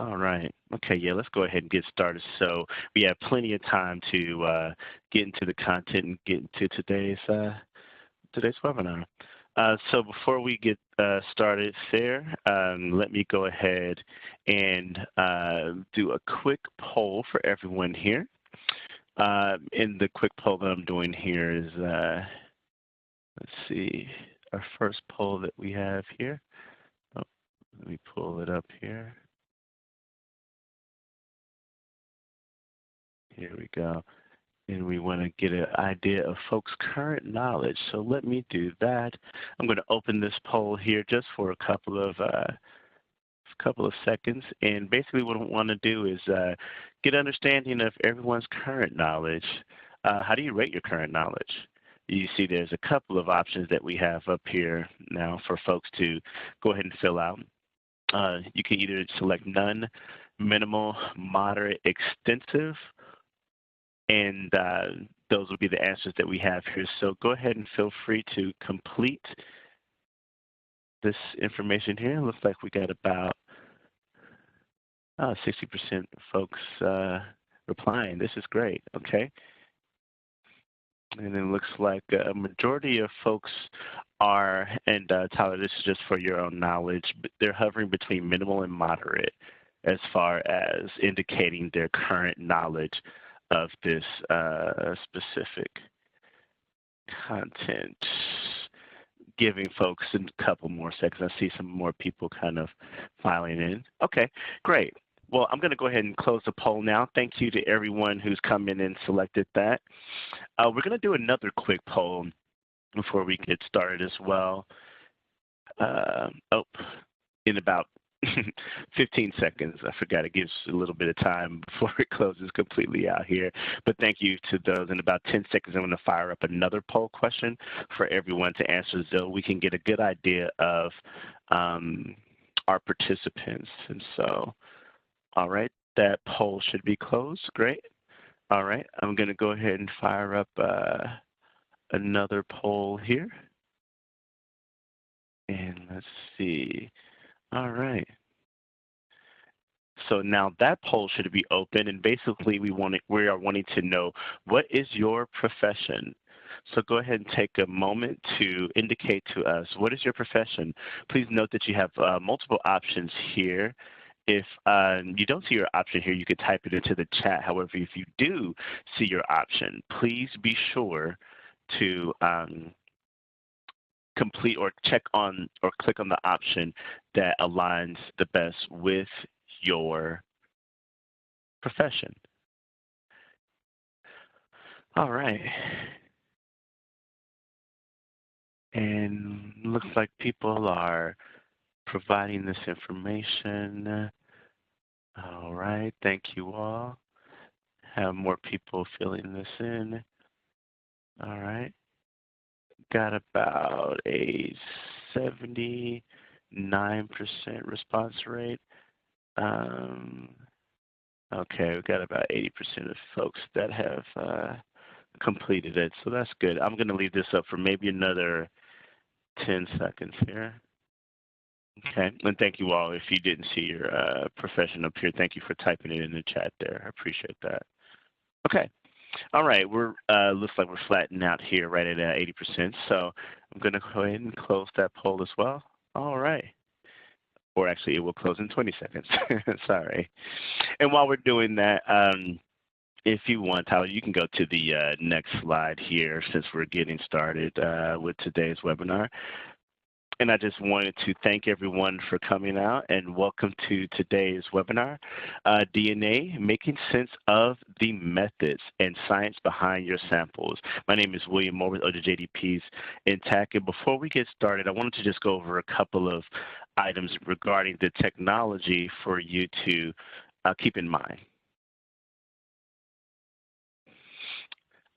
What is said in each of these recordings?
All right. Okay, yeah, let's go ahead and get started. So we have plenty of time to get into the content and get into today's webinar. So before we get started there, let me go ahead and do a quick poll for everyone here. And the quick poll that I'm doing here is, let's see, our first poll that we have here. Oh, let me pull it up here. Here we go. And we want to get an idea of folks' current knowledge. So let me do that. I'm going to open this poll here just for a couple of seconds. And basically what I want to do is get understanding of everyone's current knowledge. How do you rate your current knowledge? You see there's a couple of options that we have up here now for folks to go ahead and fill out. You can either select none, minimal, moderate, extensive, and those will be the answers that we have here. So go ahead and feel free to complete this information here. It looks like we got about 60% folks replying. This is great, okay? And it looks like a majority of folks are, and Tyler, this is just for your own knowledge, but they're hovering between minimal and moderate as far as indicating their current knowledge of this specific content. Giving folks a couple more seconds. I see some more people kind of filing in. Okay, great. Well, I'm going to go ahead and close the poll now. Thank you to everyone who's come in and selected that. We're going to do another quick poll before we get started as well. In about 15 seconds. I forgot it gives a little bit of time before it closes completely out here. But thank you to those. In about 10 seconds, I'm going to fire up another poll question for everyone to answer so we can get a good idea of our participants. And so, all right, that poll should be closed. Great. All right, I'm going to go ahead and fire up another poll here. And let's see. All right. So now that poll should be open, and basically we are wanting to know, what is your profession? So go ahead and take a moment to indicate to us, what is your profession? Please note that you have multiple options here. If you don't see your option here, you could type it into the chat. However, if you do see your option, please be sure to complete or check on or click on the option that aligns the best with your profession. All right. And looks like people are providing this information. All right, thank you all. Have more people filling this in. All right. Got about a 79% response rate. Okay, we've got about 80% of folks that have completed it, so that's good. I'm going to leave this up for maybe another 10 seconds here. Okay, and thank you all. If you didn't see your profession up here, thank you for typing it in the chat there. I appreciate that. Okay, all right, we're looks like we're flattening out here right at 80%, so I'm going to go ahead and close that poll as well. All right. Or actually, it will close in 20 seconds. Sorry. And while we're doing that, if you want, Tyler, you can go to the next slide here since we're getting started with today's webinar. And I just wanted to thank everyone for coming out and welcome to today's webinar, DNA, Making Sense of the Methods and Science Behind Your Samples. My name is William Moore with OJJDP's Intac. And before we get started, I wanted to just go over a couple of items regarding the technology for you to keep in mind.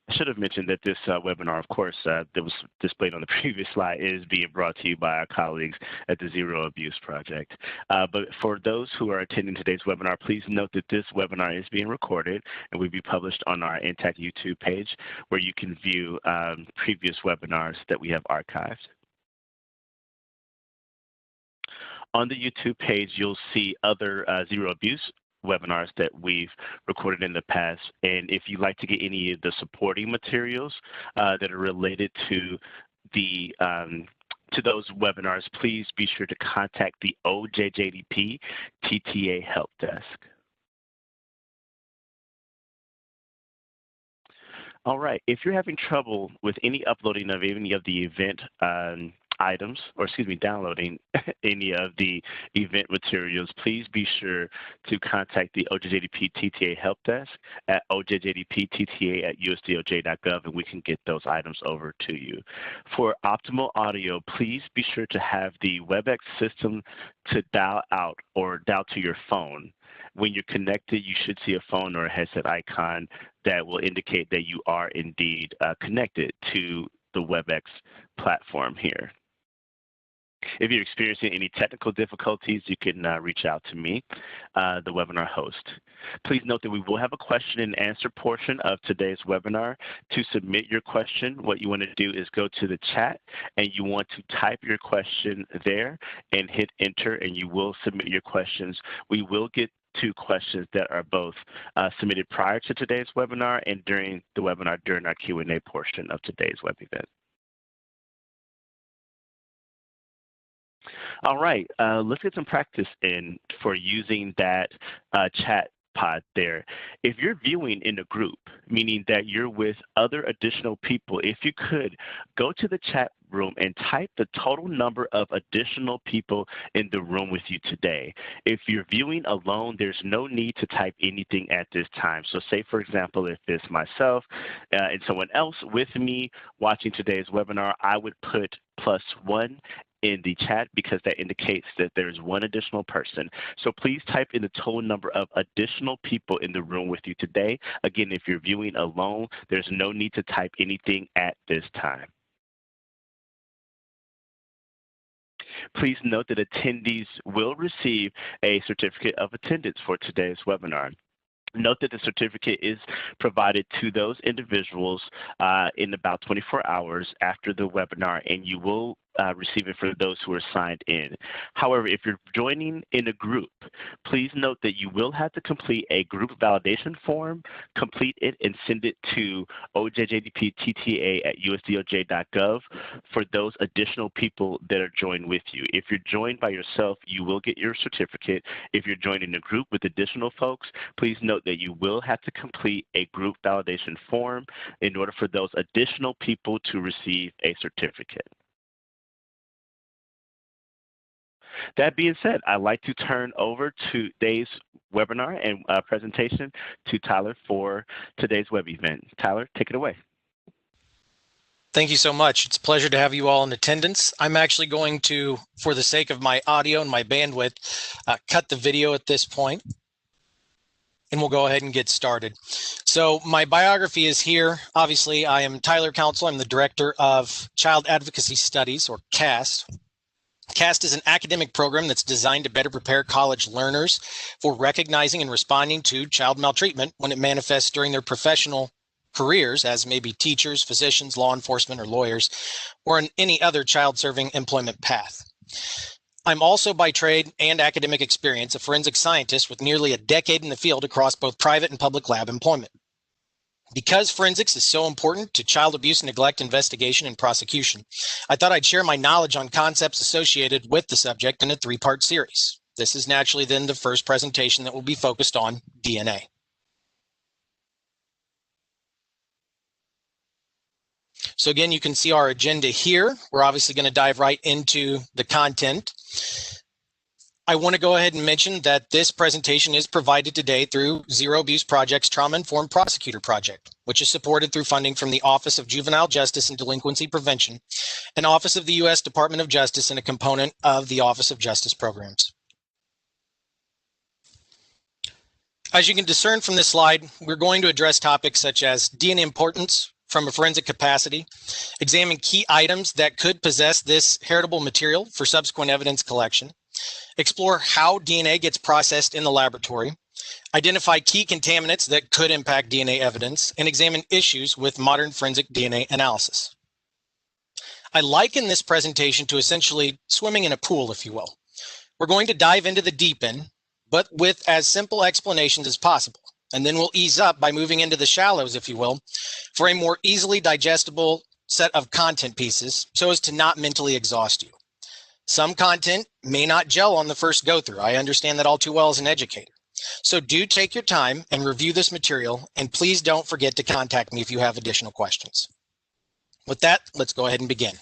I should have mentioned that this webinar, of course, that was displayed on the previous slide, is being brought to you by our colleagues at the Zero Abuse Project. But for those who are attending today's webinar, please note that this webinar is being recorded and will be published on our Intac YouTube page, where you can view previous webinars that we have archived. On the YouTube page, you'll see other zero abuse webinars that we've recorded in the past. And if you'd like to get any of the supporting materials that are related to the to those webinars, please be sure to contact the OJJDP TTA Help Desk. All right, if you're having trouble with any uploading of any of the event items, or excuse me, downloading any of the event materials, please be sure to contact the OJJDP TTA Help Desk at OJJDP@USDOJ.gov, and we can get those items over to you. For optimal audio, please be sure to have the WebEx system to dial out or dial to your phone. When you're connected, you should see a phone or a headset icon that will indicate that you are indeed connected to the WebEx platform here. If you're experiencing any technical difficulties, you can reach out to me, the webinar host. Please note that we will have a question and answer portion of today's webinar. To submit your question, what you want to do is go to the chat and you want to type your question there and hit enter, and you will submit your questions. We will get to questions that are both submitted prior to today's webinar and during the webinar during our Q&A portion of today's web event. All right, let's get some practice in for using that chat pod there. If you're viewing in a group, meaning that you're with other additional people, if you could go to the chat room and type the total number of additional people in the room with you today. If you're viewing alone, there's no need to type anything at this time. So say, for example, if it's myself and someone else with me watching today's webinar, I would put +1 in the chat because that indicates that there's one additional person. So please type in the total number of additional people in the room with you today. Again, if you're viewing alone, there's no need to type anything at this time. Please note that attendees will receive a certificate of attendance for today's webinar. Note that the certificate is provided to those individuals in about 24 hours after the webinar, and you will receive it for those who are signed in. However, if you're joining in a group, please note that you will have to complete a group validation form, complete it, and send it to OJJDP@USDOJ.gov for those additional people that are joined with you. If you're joined by yourself, you will get your certificate. If you're joined in a group with additional folks, please note that you will have to complete a group validation form in order for those additional people to receive a certificate. That being said, I'd like to turn over to today's webinar and presentation to Tyler for today's web event. Tyler, take it away. Thank you so much. It's a pleasure to have you all in attendance. I'm actually going to, for the sake of my audio and my bandwidth, cut the video at this point, and we'll go ahead and get started. So my biography is here. Obviously, I am Tyler Council. I'm the Director of Child Advocacy Studies, or CAST. CAST is an academic program that's designed to better prepare college learners for recognizing and responding to child maltreatment when it manifests during their professional careers, as maybe teachers, physicians, law enforcement, or lawyers, or in any other child-serving employment path. I'm also, by trade and academic experience, a forensic scientist with nearly a decade in the field across both private and public lab employment. Because forensics is so important to child abuse and neglect investigation and prosecution, I thought I'd share my knowledge on concepts associated with the subject in a three-part series. This is naturally then the first presentation that will be focused on DNA. So again, you can see our agenda here. We're obviously going to dive right into the content. I want to go ahead and mention that this presentation is provided today through Zero Abuse Project's Trauma Informed Prosecutor Project, which is supported through funding from the Office of Juvenile Justice and Delinquency Prevention and Office of the U.S. Department of Justice and a component of the Office of Justice Programs. As you can discern from this slide, we're going to address topics such as DNA importance from a forensic capacity, examine key items that could possess this heritable material for subsequent evidence collection, explore how DNA gets processed in the laboratory, identify key contaminants that could impact DNA evidence, and examine issues with modern forensic DNA analysis. I liken this presentation to essentially swimming in a pool, if you will. We're going to dive into the deep end, but with as simple explanations as possible. And then we'll ease up by moving into the shallows, if you will, for a more easily digestible set of content pieces so as to not mentally exhaust you. Some content may not gel on the first go through. I understand that all too well as an educator. So do take your time and review this material, and please don't forget to contact me if you have additional questions. With that, let's go ahead and begin.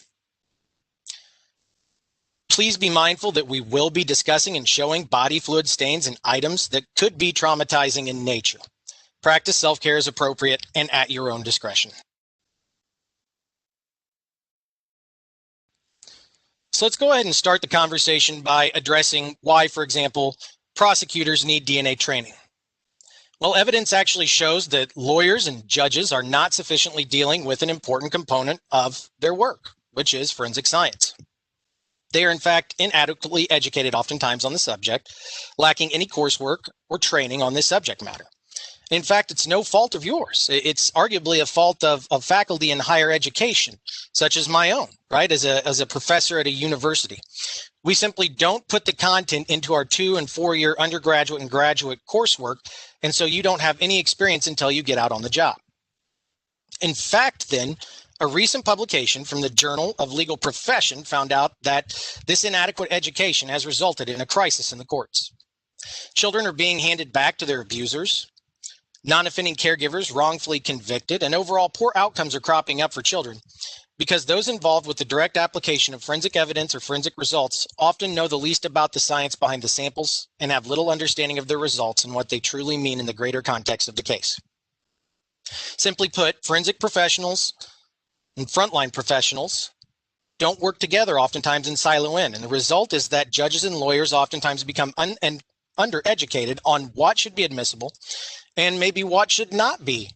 Please be mindful that we will be discussing and showing body fluid stains and items that could be traumatizing in nature. Practice self-care as appropriate and at your own discretion. So let's go ahead and start the conversation by addressing why, for example, prosecutors need DNA training. Well, evidence actually shows that lawyers and judges are not sufficiently dealing with an important component of their work, which is forensic science. They are, in fact, inadequately educated oftentimes on the subject, lacking any coursework or training on this subject matter. In fact, it's no fault of yours. It's arguably a fault of faculty in higher education, such as my own, right? As a professor at a university. We simply don't put the content into our 2- and 4-year undergraduate and graduate coursework, and so you don't have any experience until you get out on the job. In fact, then, a recent publication from the Journal of Legal Profession found out that this inadequate education has resulted in a crisis in the courts. Children are being handed back to their abusers, non-offending caregivers wrongfully convicted, and overall poor outcomes are cropping up for children because those involved with the direct application of forensic evidence or forensic results often know the least about the science behind the samples and have little understanding of their results and what they truly mean in the greater context of the case. Simply put, forensic professionals and frontline professionals don't work together oftentimes in silo in, and the result is that judges and lawyers oftentimes become undereducated on what should be admissible and maybe what should not be,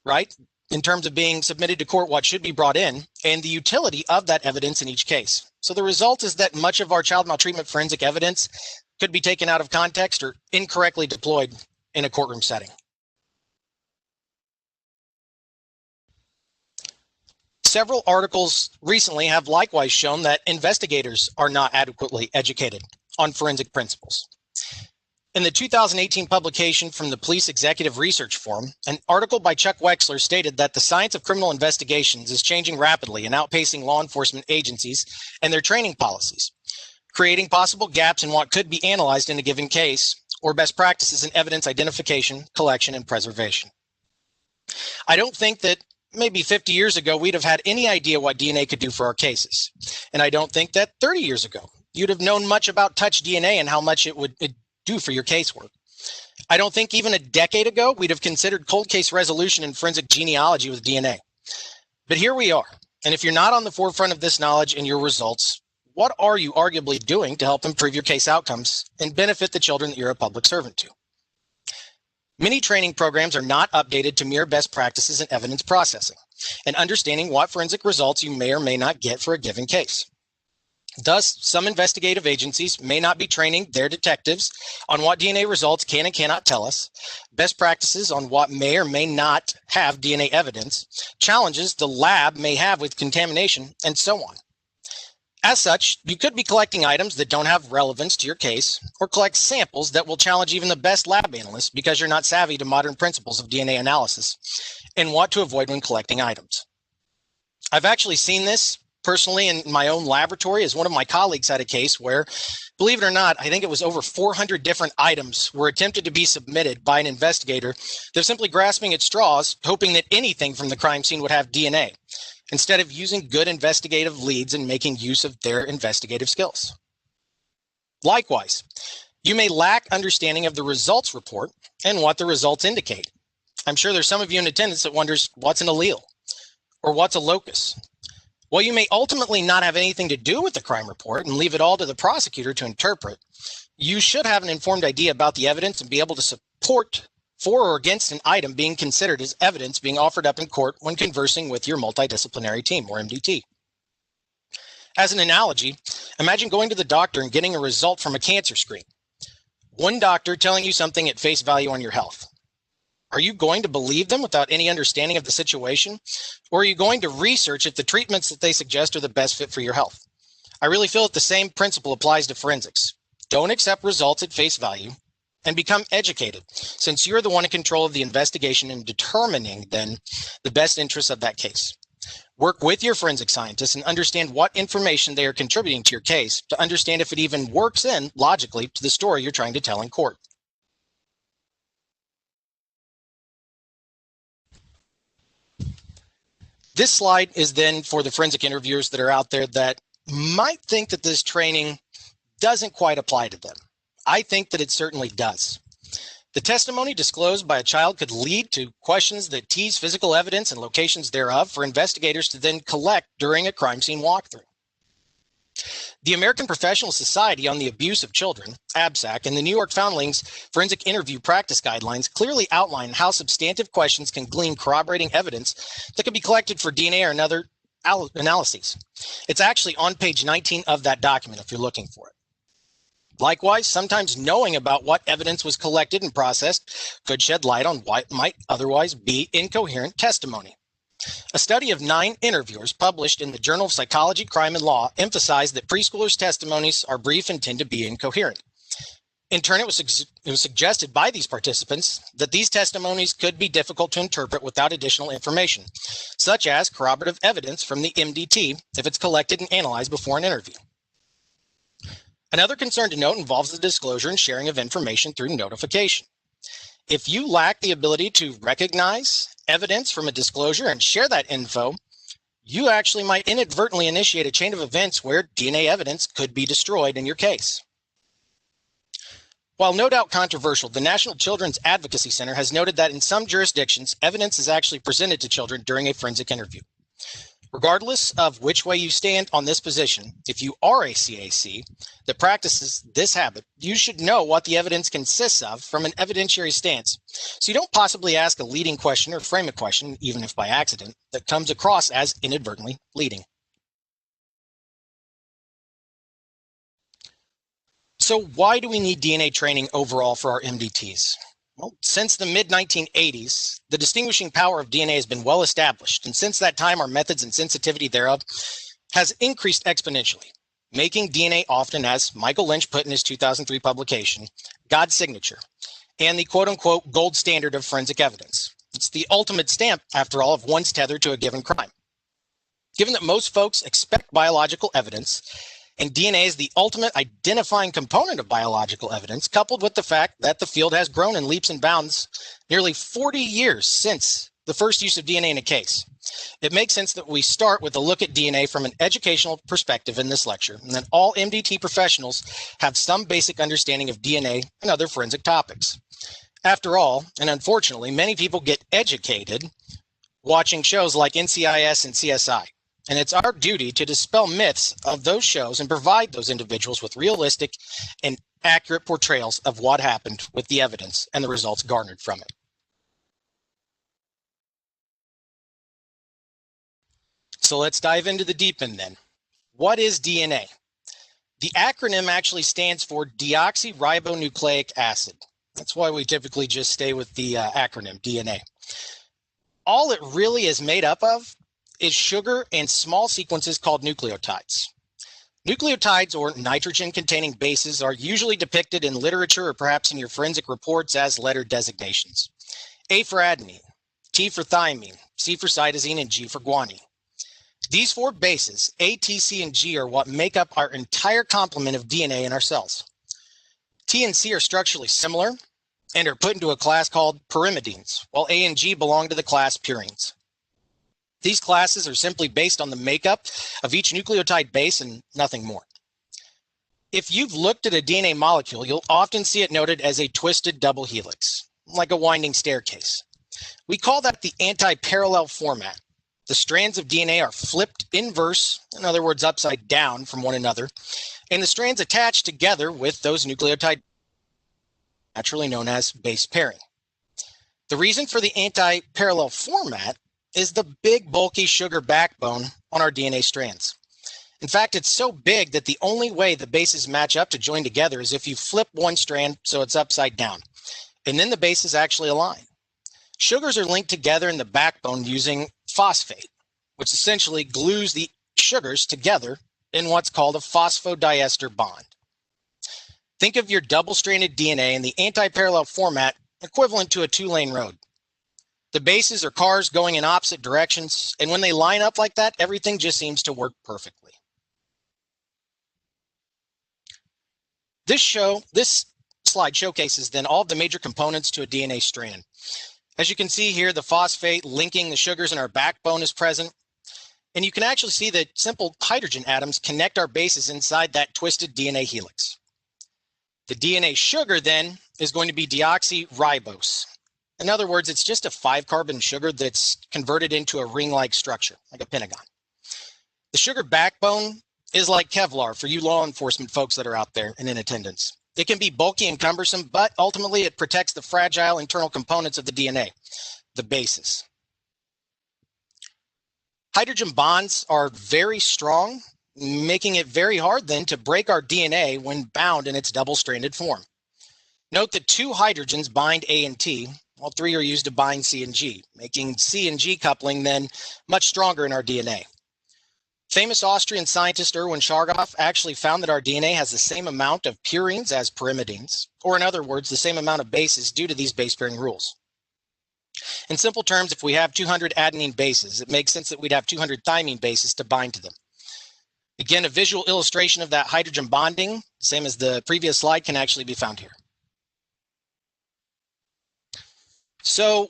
right? In terms of being submitted to court, what should be brought in and the utility of that evidence in each case. So the result is that much of our child maltreatment forensic evidence could be taken out of context or incorrectly deployed in a courtroom setting. Several articles recently have likewise shown that investigators are not adequately educated on forensic principles. In the 2018 publication from the Police Executive Research Forum, an article by Chuck Wexler stated that the science of criminal investigations is changing rapidly and outpacing law enforcement agencies and their training policies, creating possible gaps in what could be analyzed in a given case or best practices in evidence identification, collection, and preservation. I don't think that maybe 50 years ago, we'd have had any idea what DNA could do for our cases. And I don't think that 30 years ago, you'd have known much about touch DNA and how much it would do for your casework. I don't think even a decade ago, we'd have considered cold case resolution and forensic genealogy with DNA. But here we are. And if you're not on the forefront of this knowledge and your results, what are you arguably doing to help improve your case outcomes and benefit the children that you're a public servant to? Many training programs are not updated to mere best practices in evidence processing and understanding what forensic results you may or may not get for a given case. Thus, some investigative agencies may not be training their detectives on what DNA results can and cannot tell us, best practices on what may or may not have DNA evidence, challenges the lab may have with contamination, and so on. As such, you could be collecting items that don't have relevance to your case or collect samples that will challenge even the best lab analysts because you're not savvy to modern principles of DNA analysis and what to avoid when collecting items. I've actually seen this personally in my own laboratory as one of my colleagues had a case where, believe it or not, I think it was over 400 different items were attempted to be submitted by an investigator. They're simply grasping at straws, hoping that anything from the crime scene would have DNA, instead of using good investigative leads and making use of their investigative skills. Likewise, you may lack understanding of the results report and what the results indicate. I'm sure there's some of you in attendance that wonders what's an allele or what's a locus. Well, you may ultimately not have anything to do with the crime report and leave it all to the prosecutor to interpret. You should have an informed idea about the evidence and be able to support for or against an item being considered as evidence being offered up in court when conversing with your multidisciplinary team, or MDT. As an analogy, imagine going to the doctor and getting a result from a cancer screen. One doctor telling you something at face value on your health. Are you going to believe them without any understanding of the situation? Or are you going to research if the treatments that they suggest are the best fit for your health? I really feel that the same principle applies to forensics. Don't accept results at face value and become educated, since you're the one in control of the investigation and determining then the best interests of that case. Work with your forensic scientists and understand what information they are contributing to your case to understand if it even works in logically to the story you're trying to tell in court. This slide is then for the forensic interviewers that are out there that might think that this training doesn't quite apply to them. I think that it certainly does. The testimony disclosed by a child could lead to questions that tease physical evidence and locations thereof for investigators to then collect during a crime scene walkthrough. The American Professional Society on the Abuse of Children, ABSAC, and the New York Foundlings Forensic Interview Practice Guidelines clearly outline how substantive questions can glean corroborating evidence that can be collected for DNA or another analyses. It's actually on page 19 of that document if you're looking for it. Likewise, sometimes knowing about what evidence was collected and processed could shed light on what might otherwise be incoherent testimony. A study of 9 interviewers published in the Journal of Psychology, Crime, and Law emphasized that preschoolers' testimonies are brief and tend to be incoherent. In turn, it was suggested by these participants that these testimonies could be difficult to interpret without additional information, such as corroborative evidence from the MDT if it's collected and analyzed before an interview. Another concern to note involves the disclosure and sharing of information through notification. If you lack the ability to recognize evidence from a disclosure and share that info, you actually might inadvertently initiate a chain of events where DNA evidence could be destroyed in your case. While no doubt controversial, the National Children's Advocacy Center has noted that in some jurisdictions, evidence is actually presented to children during a forensic interview. Regardless of which way you stand on this position, if you are a CAC that practices this habit, you should know what the evidence consists of from an evidentiary stance, so you don't possibly ask a leading question or frame a question, even if by accident, that comes across as inadvertently leading. So why do we need DNA training overall for our MDTs? Well, since the mid-1980s, the distinguishing power of DNA has been well established, and since that time, our methods and sensitivity thereof has increased exponentially, making DNA often, as Michael Lynch put in his 2003 publication, God's signature, and the quote-unquote gold standard of forensic evidence. It's the ultimate stamp, after all, of one's tether to a given crime. Given that most folks expect biological evidence, and DNA is the ultimate identifying component of biological evidence, coupled with the fact that the field has grown in leaps and bounds nearly 40 years since the first use of DNA in a case. It makes sense that we start with a look at DNA from an educational perspective in this lecture, and that all MDT professionals have some basic understanding of DNA and other forensic topics. After all, and unfortunately, many people get educated watching shows like NCIS and CSI. And it's our duty to dispel myths of those shows and provide those individuals with realistic and accurate portrayals of what happened with the evidence and the results garnered from it. So let's dive into the deep end then. What is DNA? The acronym actually stands for deoxyribonucleic acid. That's why we typically just stay with the acronym DNA. All it really is made up of is sugar and small sequences called nucleotides. Nucleotides, or nitrogen-containing bases, are usually depicted in literature or perhaps in your forensic reports as letter designations. A for adenine, T for thymine, C for cytosine, and G for guanine. These 4 bases, A, T, C, and G, are what make up our entire complement of DNA in our cells. T and C are structurally similar and are put into a class called pyrimidines, while A and G belong to the class purines. These classes are simply based on the makeup of each nucleotide base and nothing more. If you've looked at a DNA molecule, you'll often see it noted as a twisted double helix, like a winding staircase. We call that the anti-parallel format. The strands of DNA are flipped inverse, in other words, upside down from one another, and the strands attached together with those nucleotides, naturally known as base pairing. The reason for the anti-parallel format is the big, bulky sugar backbone on our DNA strands. In fact, it's so big that the only way the bases match up to join together is if you flip one strand so it's upside down, and then the bases actually align. Sugars are linked together in the backbone using phosphate, which essentially glues the sugars together in what's called a phosphodiester bond. Think of your double-stranded DNA in the anti-parallel format equivalent to a two-lane road. The bases are cars going in opposite directions, and when they line up like that, everything just seems to work perfectly. This slide showcases then all of the major components to a DNA strand. As you can see here, the phosphate linking the sugars in our backbone is present. And you can actually see that simple hydrogen atoms connect our bases inside that twisted DNA helix. The DNA sugar then is going to be deoxyribose. In other words, it's just a 5-carbon sugar that's converted into a ring-like structure, like a pentagon. The sugar backbone is like Kevlar for you law enforcement folks that are out there and in attendance. It can be bulky and cumbersome, but ultimately it protects the fragile internal components of the DNA, the bases. Hydrogen bonds are very strong, making it very hard then to break our DNA when bound in its double-stranded form. Note that 2 hydrogens bind A and T, while 3 are used to bind C and G, making C and G coupling then much stronger in our DNA. Famous Austrian scientist Erwin Chargaff actually found that our DNA has the same amount of purines as pyrimidines, or in other words, the same amount of bases due to these base pairing rules. In simple terms, if we have 200 adenine bases, it makes sense that we'd have 200 thymine bases to bind to them. Again, a visual illustration of that hydrogen bonding, same as the previous slide, can actually be found here. So,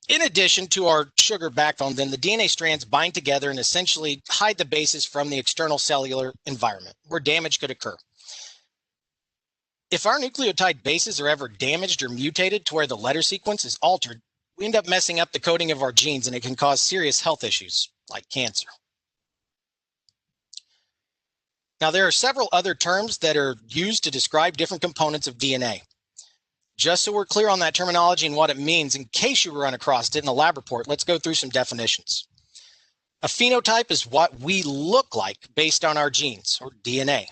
in addition to our sugar backbone, then the DNA strands bind together and essentially hide the bases from the external cellular environment where damage could occur. If our nucleotide bases are ever damaged or mutated to where the letter sequence is altered, we end up messing up the coding of our genes, and it can cause serious health issues like cancer. Now, there are several other terms that are used to describe different components of DNA. Just so we're clear on that terminology and what it means, in case you run across it in a lab report, let's go through some definitions. A phenotype is what we look like based on our genes, or DNA.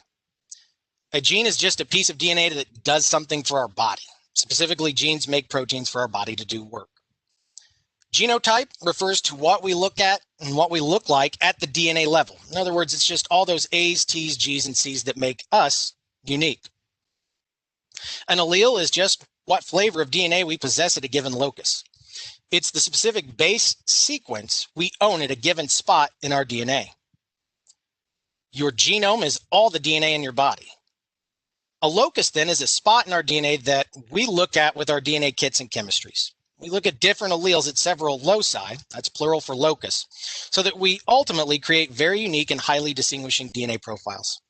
A gene is just a piece of DNA that does something for our body. Specifically, genes make proteins for our body to do work. Genotype refers to what we look at and what we look like at the DNA level. In other words, it's just all those A's, T's, G's, and C's that make us unique. An allele is just what flavor of DNA we possess at a given locus. It's the specific base sequence we own at a given spot in our DNA. Your genome is all the DNA in your body. A locus then is a spot in our DNA that we look at with our DNA kits and chemistries. We look at different alleles at several loci, that's plural for locus, so that we ultimately create very unique and highly distinguishing DNA profiles.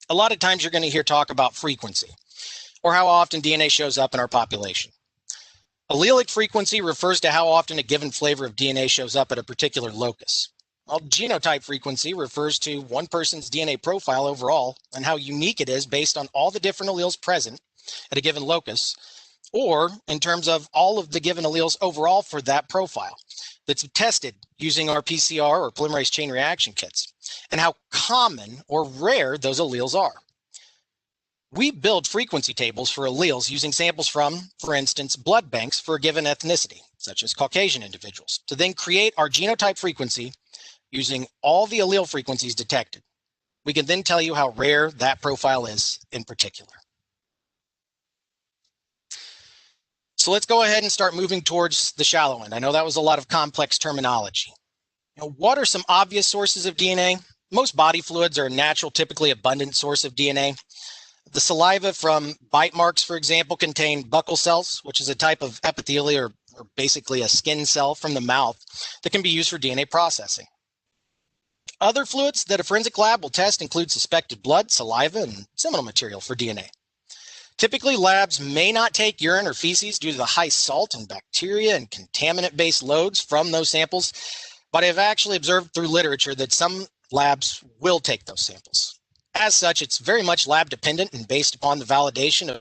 A lot of times you're going to hear talk about frequency, or how often DNA shows up in our population. Allelic frequency refers to how often a given flavor of DNA shows up at a particular locus. While genotype frequency refers to one person's DNA profile overall and how unique it is based on all the different alleles present at a given locus, or in terms of all of the given alleles overall for that profile that's tested using our PCR or polymerase chain reaction kits, and how common or rare those alleles are. We build frequency tables for alleles using samples from, for instance, blood banks for a given ethnicity, such as Caucasian individuals, to then create our genotype frequency using all the allele frequencies detected. We can then tell you how rare that profile is in particular. So let's go ahead and start moving towards the shallow end. I know that was a lot of complex terminology. What are some obvious sources of DNA? Most body fluids are a natural, typically abundant source of DNA. The saliva from bite marks, for example, contain buccal cells, which is a type of epithelia or basically a skin cell from the mouth that can be used for DNA processing. Other fluids that a forensic lab will test include suspected blood, saliva, and seminal material for DNA. Typically, labs may not take urine or feces due to the high salt and bacteria and contaminant-based loads from those samples, but I've actually observed through literature that some labs will take those samples. As such, it's very much lab dependent and based upon the validation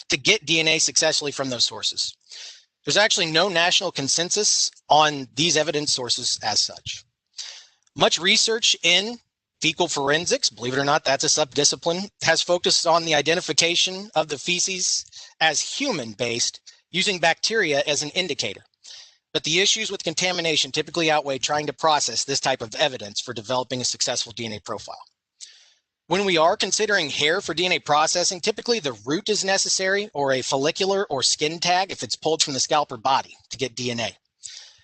to get DNA successfully from those sources. There's actually no national consensus on these evidence sources as such. Much research in fecal forensics, believe it or not, that's a subdiscipline, has focused on the identification of the feces as human-based using bacteria as an indicator. But the issues with contamination typically outweigh trying to process this type of evidence for developing a successful DNA profile. When we are considering hair for DNA processing, typically the root is necessary or a follicular or skin tag if it's pulled from the scalp or body to get DNA.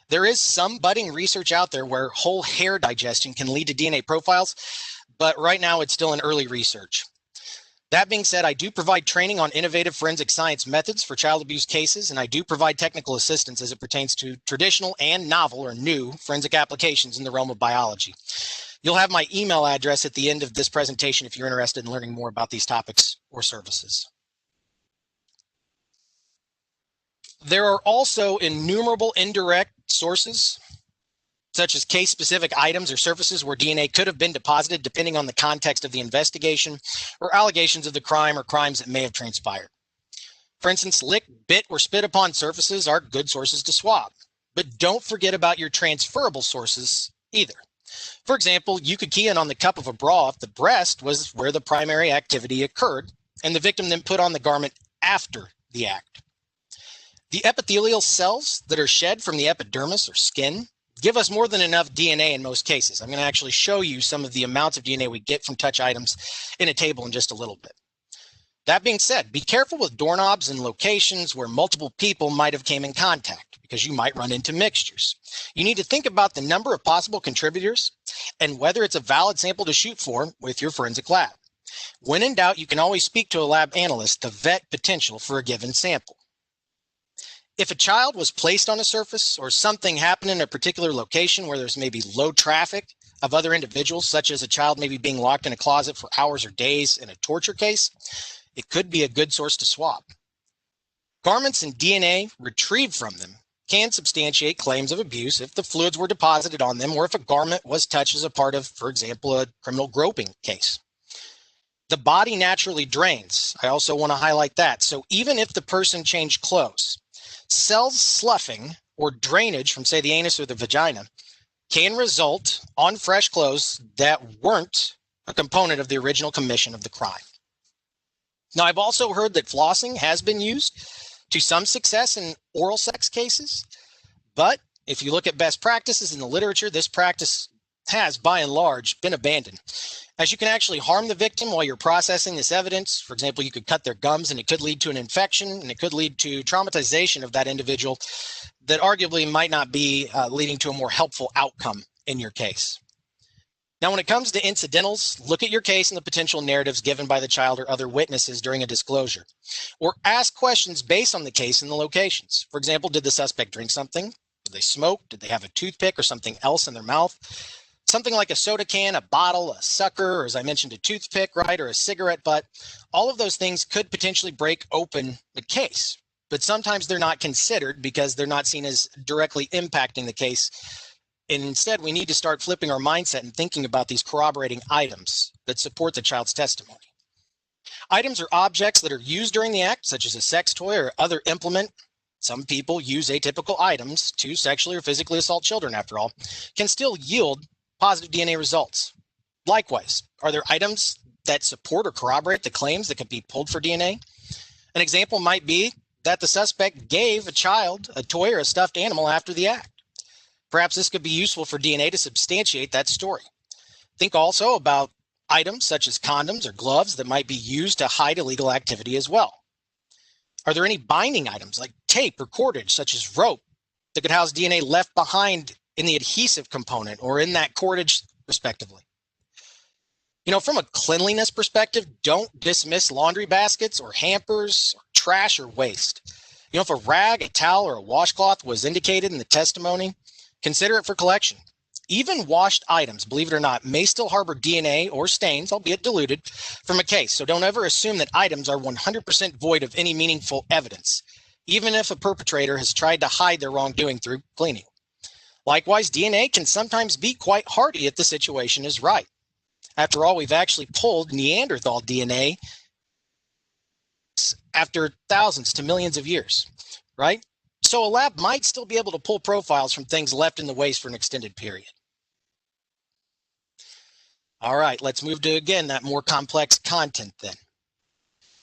There is some budding research out there where whole hair digestion can lead to DNA profiles, but right now it's still in early research. That being said, I do provide training on innovative forensic science methods for child abuse cases, and I do provide technical assistance as it pertains to traditional and novel or new forensic applications in the realm of biology. You'll have my email address at the end of this presentation if you're interested in learning more about these topics or services. There are also innumerable indirect sources, such as case-specific items or surfaces where DNA could have been deposited depending on the context of the investigation or allegations of the crime or crimes that may have transpired. For instance, licked, bit, or spit upon surfaces are good sources to swab, but don't forget about your transferable sources either. For example, you could key in on the cup of a bra if the breast was where the primary activity occurred and the victim then put on the garment after the act. The epithelial cells that are shed from the epidermis or skin give us more than enough DNA in most cases. I'm going to actually show you some of the amounts of DNA we get from touch items in a table in just a little bit. That being said, be careful with doorknobs and locations where multiple people might have came in contact because you might run into mixtures. You need to think about the number of possible contributors and whether it's a valid sample to shoot for with your forensic lab. When in doubt, you can always speak to a lab analyst to vet potential for a given sample. If a child was placed on a surface or something happened in a particular location where there's maybe low traffic of other individuals, such as a child maybe being locked in a closet for hours or days in a torture case, it could be a good source to swab. Garments and DNA retrieved from them can substantiate claims of abuse if the fluids were deposited on them or if a garment was touched as a part of, for example, a criminal groping case. The body naturally drains. I also want to highlight that. So even if the person changed clothes, cells sloughing or drainage from, say, the anus or the vagina can result on fresh clothes that weren't a component of the original commission of the crime. Now, I've also heard that flossing has been used to some success in oral sex cases, but if you look at best practices in the literature, this practice has, by and large, been abandoned, as you can actually harm the victim while you're processing this evidence. For example, you could cut their gums and it could lead to an infection, and it could lead to traumatization of that individual that arguably might not be leading to a more helpful outcome in your case. Now, when it comes to incidentals, look at your case and the potential narratives given by the child or other witnesses during a disclosure, or ask questions based on the case and the locations. For example, did the suspect drink something? Did they smoke? Did they have a toothpick or something else in their mouth? Something like a soda can, a bottle, a sucker, or as I mentioned, a toothpick, right, or a cigarette butt. All of those things could potentially break open the case, but sometimes they're not considered because they're not seen as directly impacting the case. And instead, we need to start flipping our mindset and thinking about these corroborating items that support the child's testimony. Items or objects that are used during the act, such as a sex toy or other implement. Some people use atypical items to sexually or physically assault children, after all, can still yield positive DNA results. Likewise, are there items that support or corroborate the claims that could be pulled for DNA? An example might be that the suspect gave a child a toy or a stuffed animal after the act. Perhaps this could be useful for DNA to substantiate that story. Think also about items such as condoms or gloves that might be used to hide illegal activity as well. Are there any binding items like tape or cordage, such as rope, that could house DNA left behind in the adhesive component or in that cordage, respectively? You know, from a cleanliness perspective, don't dismiss laundry baskets or hampers or trash or waste. You know, if a rag, a towel, or a washcloth was indicated in the testimony, consider it for collection. Even washed items, believe it or not, may still harbor DNA or stains, albeit diluted, from a case. So don't ever assume that items are 100% void of any meaningful evidence, even if a perpetrator has tried to hide their wrongdoing through cleaning. Likewise, DNA can sometimes be quite hardy if the situation is right. After all, we've actually pulled Neanderthal DNA after thousands to millions of years, right? So a lab might still be able to pull profiles from things left in the waste for an extended period. All right, let's move to, again, that more complex content then.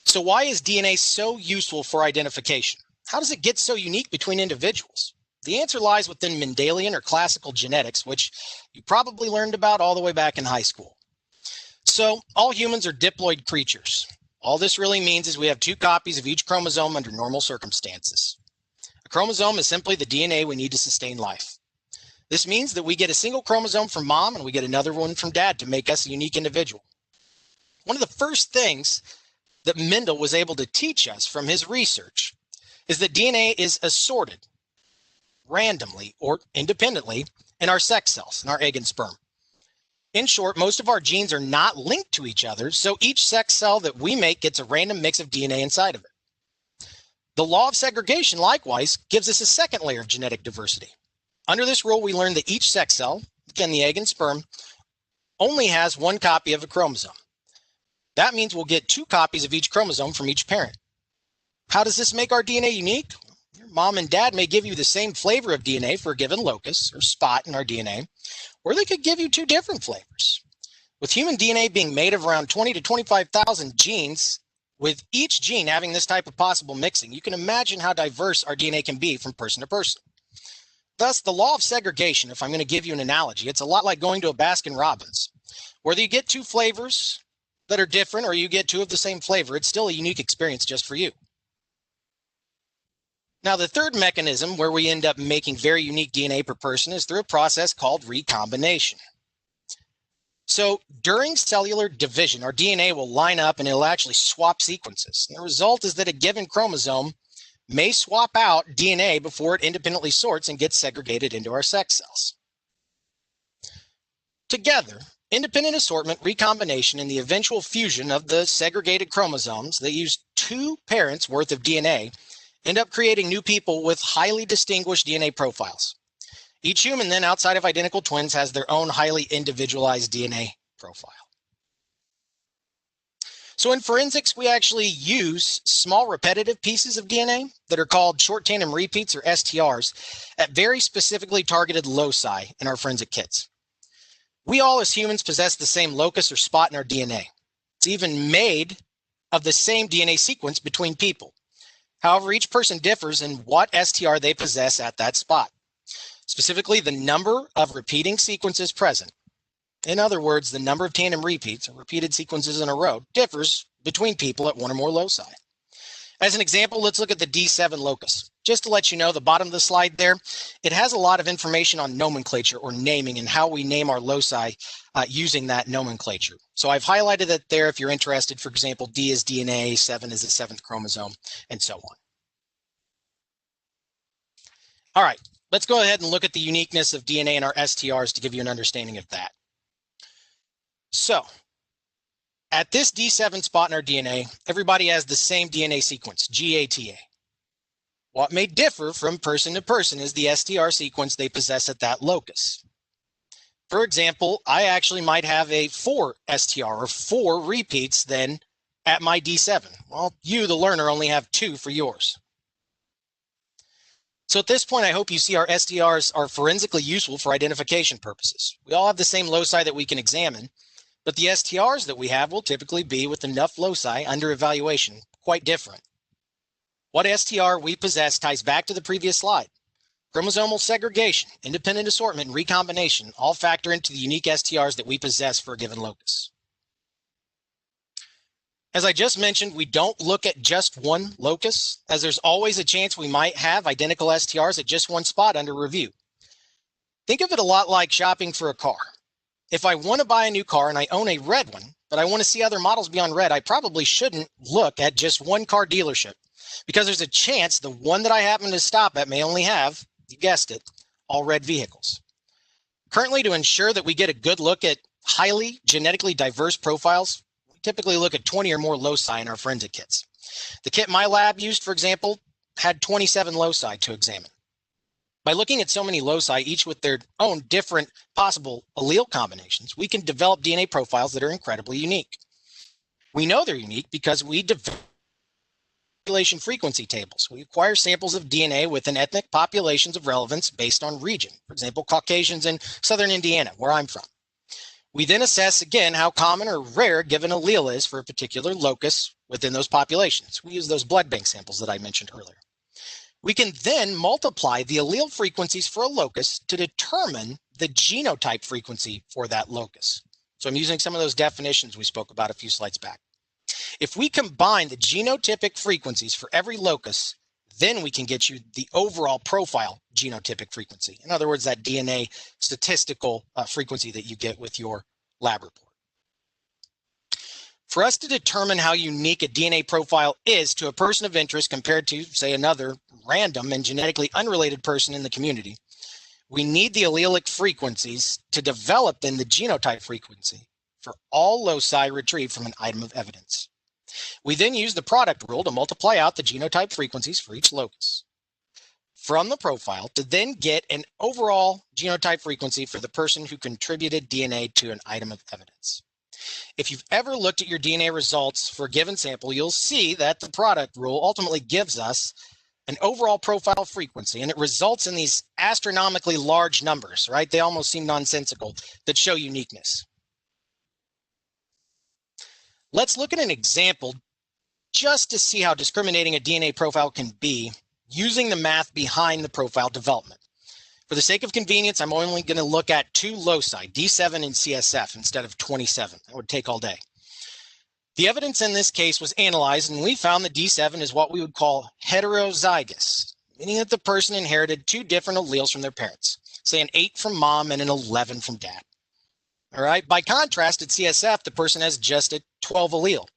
So why is DNA so useful for identification? How does it get so unique between individuals? The answer lies within Mendelian or classical genetics, which you probably learned about all the way back in high school. So all humans are diploid creatures. All this really means is we have 2 copies of each chromosome under normal circumstances. A chromosome is simply the DNA we need to sustain life. This means that we get a single chromosome from mom and we get another one from dad to make us a unique individual. One of the first things that Mendel was able to teach us from his research is that DNA is assorted randomly or independently in our sex cells, in our egg and sperm. In short, most of our genes are not linked to each other, so each sex cell that we make gets a random mix of DNA inside of it. The law of segregation, likewise, gives us a second layer of genetic diversity. Under this rule, we learn that each sex cell, again, the egg and sperm, only has 1 copy of a chromosome. That means we'll get 2 copies of each chromosome from each parent. How does this make our DNA unique? Your mom and dad may give you the same flavor of DNA for a given locus or spot in our DNA, or they could give you 2 different flavors. With human DNA being made of around 20 to 25,000 genes, with each gene having this type of possible mixing, you can imagine how diverse our DNA can be from person to person. Thus, the law of segregation, if I'm going to give you an analogy, it's a lot like going to a Baskin-Robbins. Whether you get 2 flavors that are different or you get 2 of the same flavor, it's still a unique experience just for you. Now, the third mechanism where we end up making very unique DNA per person is through a process called recombination. So during cellular division, our DNA will line up and it'll actually swap sequences. And the result is that a given chromosome may swap out DNA before it independently sorts and gets segregated into our sex cells. Together, independent assortment, recombination, and the eventual fusion of the segregated chromosomes that use 2 parents worth of DNA end up creating new people with highly distinguished DNA profiles. Each human then, outside of identical twins, has their own highly individualized DNA profile. So in forensics, we actually use small repetitive pieces of DNA that are called short tandem repeats or STRs at very specifically targeted loci in our forensic kits. We all as humans possess the same locus or spot in our DNA. It's even made of the same DNA sequence between people. However, each person differs in what STR they possess at that spot. Specifically, the number of repeating sequences present. In other words, the number of tandem repeats, or repeated sequences in a row, differs between people at 1 or more loci. As an example, let's look at the D7 locus. Just to let you know, the bottom of the slide there, it has a lot of information on nomenclature or naming and how we name our loci using that nomenclature. So I've highlighted it there if you're interested. For example, D is DNA, 7 is the 7th chromosome, and so on. All right, let's go ahead and look at the uniqueness of DNA in our STRs to give you an understanding of that. So, at this D7 spot in our DNA, everybody has the same DNA sequence, GATA. What may differ from person to person is the STR sequence they possess at that locus. For example, I actually might have a 4 STR or 4 repeats then at my D7. Well, you, the learner, only have 2 for yours. So at this point, I hope you see our STRs are forensically useful for identification purposes. We all have the same loci that we can examine, but the STRs that we have will typically be with enough loci under evaluation, quite different. What STR we possess ties back to the previous slide. Chromosomal segregation, independent assortment, and recombination all factor into the unique STRs that we possess for a given locus. As I just mentioned, we don't look at just one locus, as there's always a chance we might have identical STRs at just one spot under review. Think of it a lot like shopping for a car. If I want to buy a new car and I own a red one, but I want to see other models beyond red, I probably shouldn't look at just one car dealership, because there's a chance the one that I happen to stop at may only have, you guessed it, all red vehicles. Currently, to ensure that we get a good look at highly genetically diverse profiles, we typically look at 20 or more loci in our forensic kits. The kit my lab used, for example, had 27 loci to examine. By looking at so many loci, each with their own different possible allele combinations, we can develop DNA profiles that are incredibly unique. We know they're unique because we develop population frequency tables. We acquire samples of DNA within ethnic populations of relevance based on region. For example, Caucasians in southern Indiana, where I'm from. We then assess again how common or rare a given allele is for a particular locus within those populations. We use those blood bank samples that I mentioned earlier. We can then multiply the allele frequencies for a locus to determine the genotype frequency for that locus. So I'm using some of those definitions we spoke about a few slides back. If we combine the genotypic frequencies for every locus, then we can get you the overall profile genotypic frequency. In other words, that DNA statistical frequency that you get with your lab report. For us to determine how unique a DNA profile is to a person of interest compared to, say, another random and genetically unrelated person in the community, we need the allelic frequencies to develop then the genotype frequency for all loci retrieved from an item of evidence. We then use the product rule to multiply out the genotype frequencies for each locus from the profile to then get an overall genotype frequency for the person who contributed DNA to an item of evidence. If you've ever looked at your DNA results for a given sample, you'll see that the product rule ultimately gives us an overall profile frequency, and it results in these astronomically large numbers, right? They almost seem nonsensical, that show uniqueness. Let's look at an example just to see how discriminating a DNA profile can be using the math behind the profile development. For the sake of convenience, I'm only going to look at 2 loci, D7 and CSF, instead of 27. That would take all day. The evidence in this case was analyzed, and we found that D7 is what we would call heterozygous, meaning that the person inherited 2 different alleles from their parents, say an 8 from mom and an 11 from dad. All right. By contrast, at CSF, the person has just a 12 allele.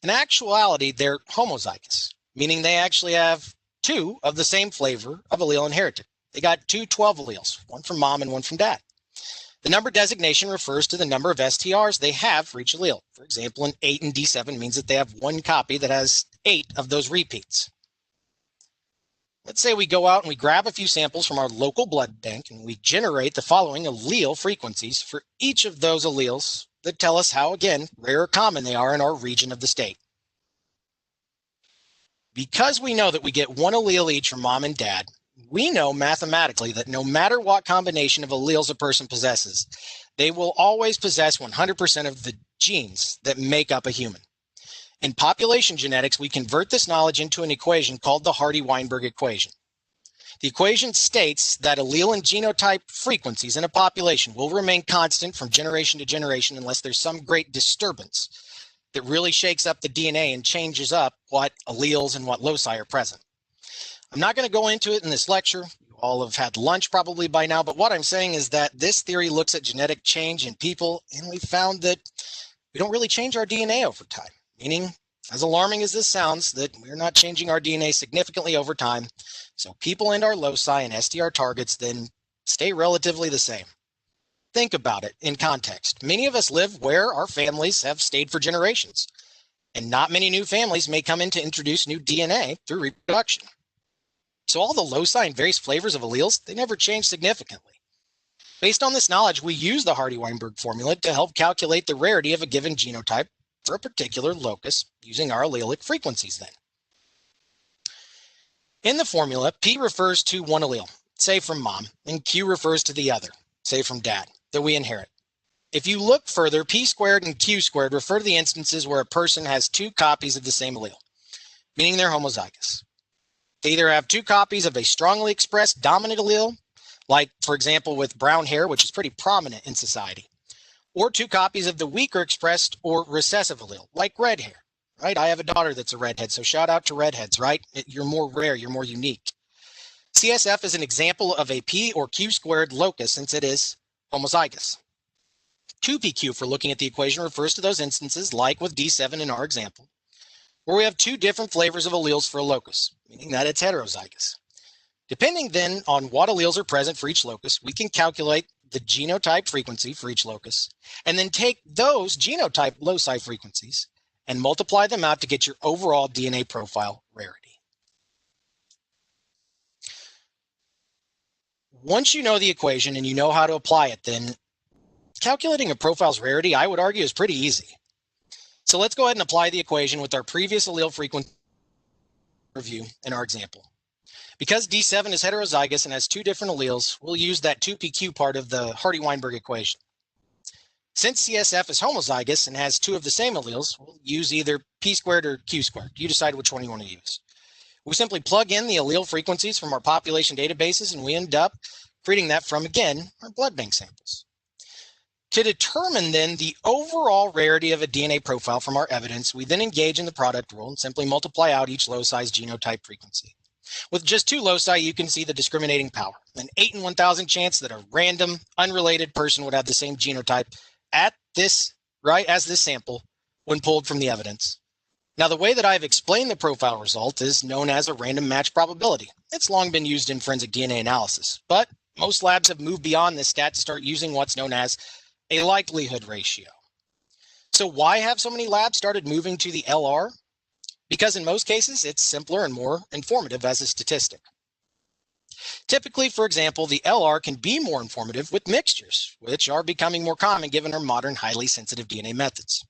In actuality, they're homozygous, meaning they actually have 2 of the same flavor of allele inherited. They got 2 12 alleles, one from mom and one from dad. The number designation refers to the number of STRs they have for each allele. For example, an 8 in D7 means that they have 1 copy that has 8 of those repeats. Let's say we go out and we grab a few samples from our local blood bank and we generate the following allele frequencies for each of those alleles that tell us how, again, rare or common they are in our region of the state. Because we know that we get 1 allele each from mom and dad, we know mathematically that no matter what combination of alleles a person possesses, they will always possess 100% of the genes that make up a human. In population genetics, we convert this knowledge into an equation called the Hardy-Weinberg equation. The equation states that allele and genotype frequencies in a population will remain constant from generation to generation unless there's some great disturbance that really shakes up the DNA and changes up what alleles and what loci are present. I'm not going to go into it in this lecture. You all have had lunch probably by now, but what I'm saying is that this theory looks at genetic change in people, and we found that we don't really change our DNA over time, meaning, as alarming as this sounds, that we're not changing our DNA significantly over time. So people and our loci and STR targets then stay relatively the same. Think about it in context. Many of us live where our families have stayed for generations, and not many new families may come in to introduce new DNA through reproduction. So all the loci and various flavors of alleles, they never change significantly. Based on this knowledge, we use the Hardy-Weinberg formula to help calculate the rarity of a given genotype for a particular locus using our allelic frequencies then. In the formula, P refers to 1 allele, say from mom, and Q refers to the other, say from dad, that we inherit. If you look further, P squared and Q squared refer to the instances where a person has 2 copies of the same allele, meaning they're homozygous. They either have 2 copies of a strongly expressed dominant allele, like, for example, with brown hair, which is pretty prominent in society, or 2 copies of the weaker expressed or recessive allele, like red hair, right? I have a daughter that's a redhead, so shout out to redheads, right? You're more rare, you're more unique. CSF is an example of a P or Q squared locus since it is homozygous. 2PQ for looking at the equation refers to those instances, like with D7 in our example, where we have 2 different flavors of alleles for a locus, meaning that it's heterozygous. Depending then on what alleles are present for each locus, we can calculate the genotype frequency for each locus, and then take those genotype loci frequencies and multiply them out to get your overall DNA profile rarity. Once you know the equation and you know how to apply it, then calculating a profile's rarity, I would argue, is pretty easy. So let's go ahead and apply the equation with our previous allele frequency review in our example. Because D7 is heterozygous and has 2 different alleles, we'll use that 2PQ part of the Hardy-Weinberg equation. Since CSF is homozygous and has 2 of the same alleles, we'll use either P squared or Q squared. You decide which one you want to use. We simply plug in the allele frequencies from our population databases, and we end up creating that from, again, our blood bank samples. To determine then the overall rarity of a DNA profile from our evidence, we then engage in the product rule and simply multiply out each loci's genotype frequency. With just 2 loci, you can see the discriminating power. An 8 in 1,000 chance that a random, unrelated person would have the same genotype at this, right, as this sample when pulled from the evidence. Now, the way that I've explained the profile result is known as a random match probability. It's long been used in forensic DNA analysis, but most labs have moved beyond this stat to start using what's known as a likelihood ratio. So why have so many labs started moving to the LR? Because in most cases, it's simpler and more informative as a statistic. Typically, for example, the LR can be more informative with mixtures, which are becoming more common given our modern highly sensitive DNA methods.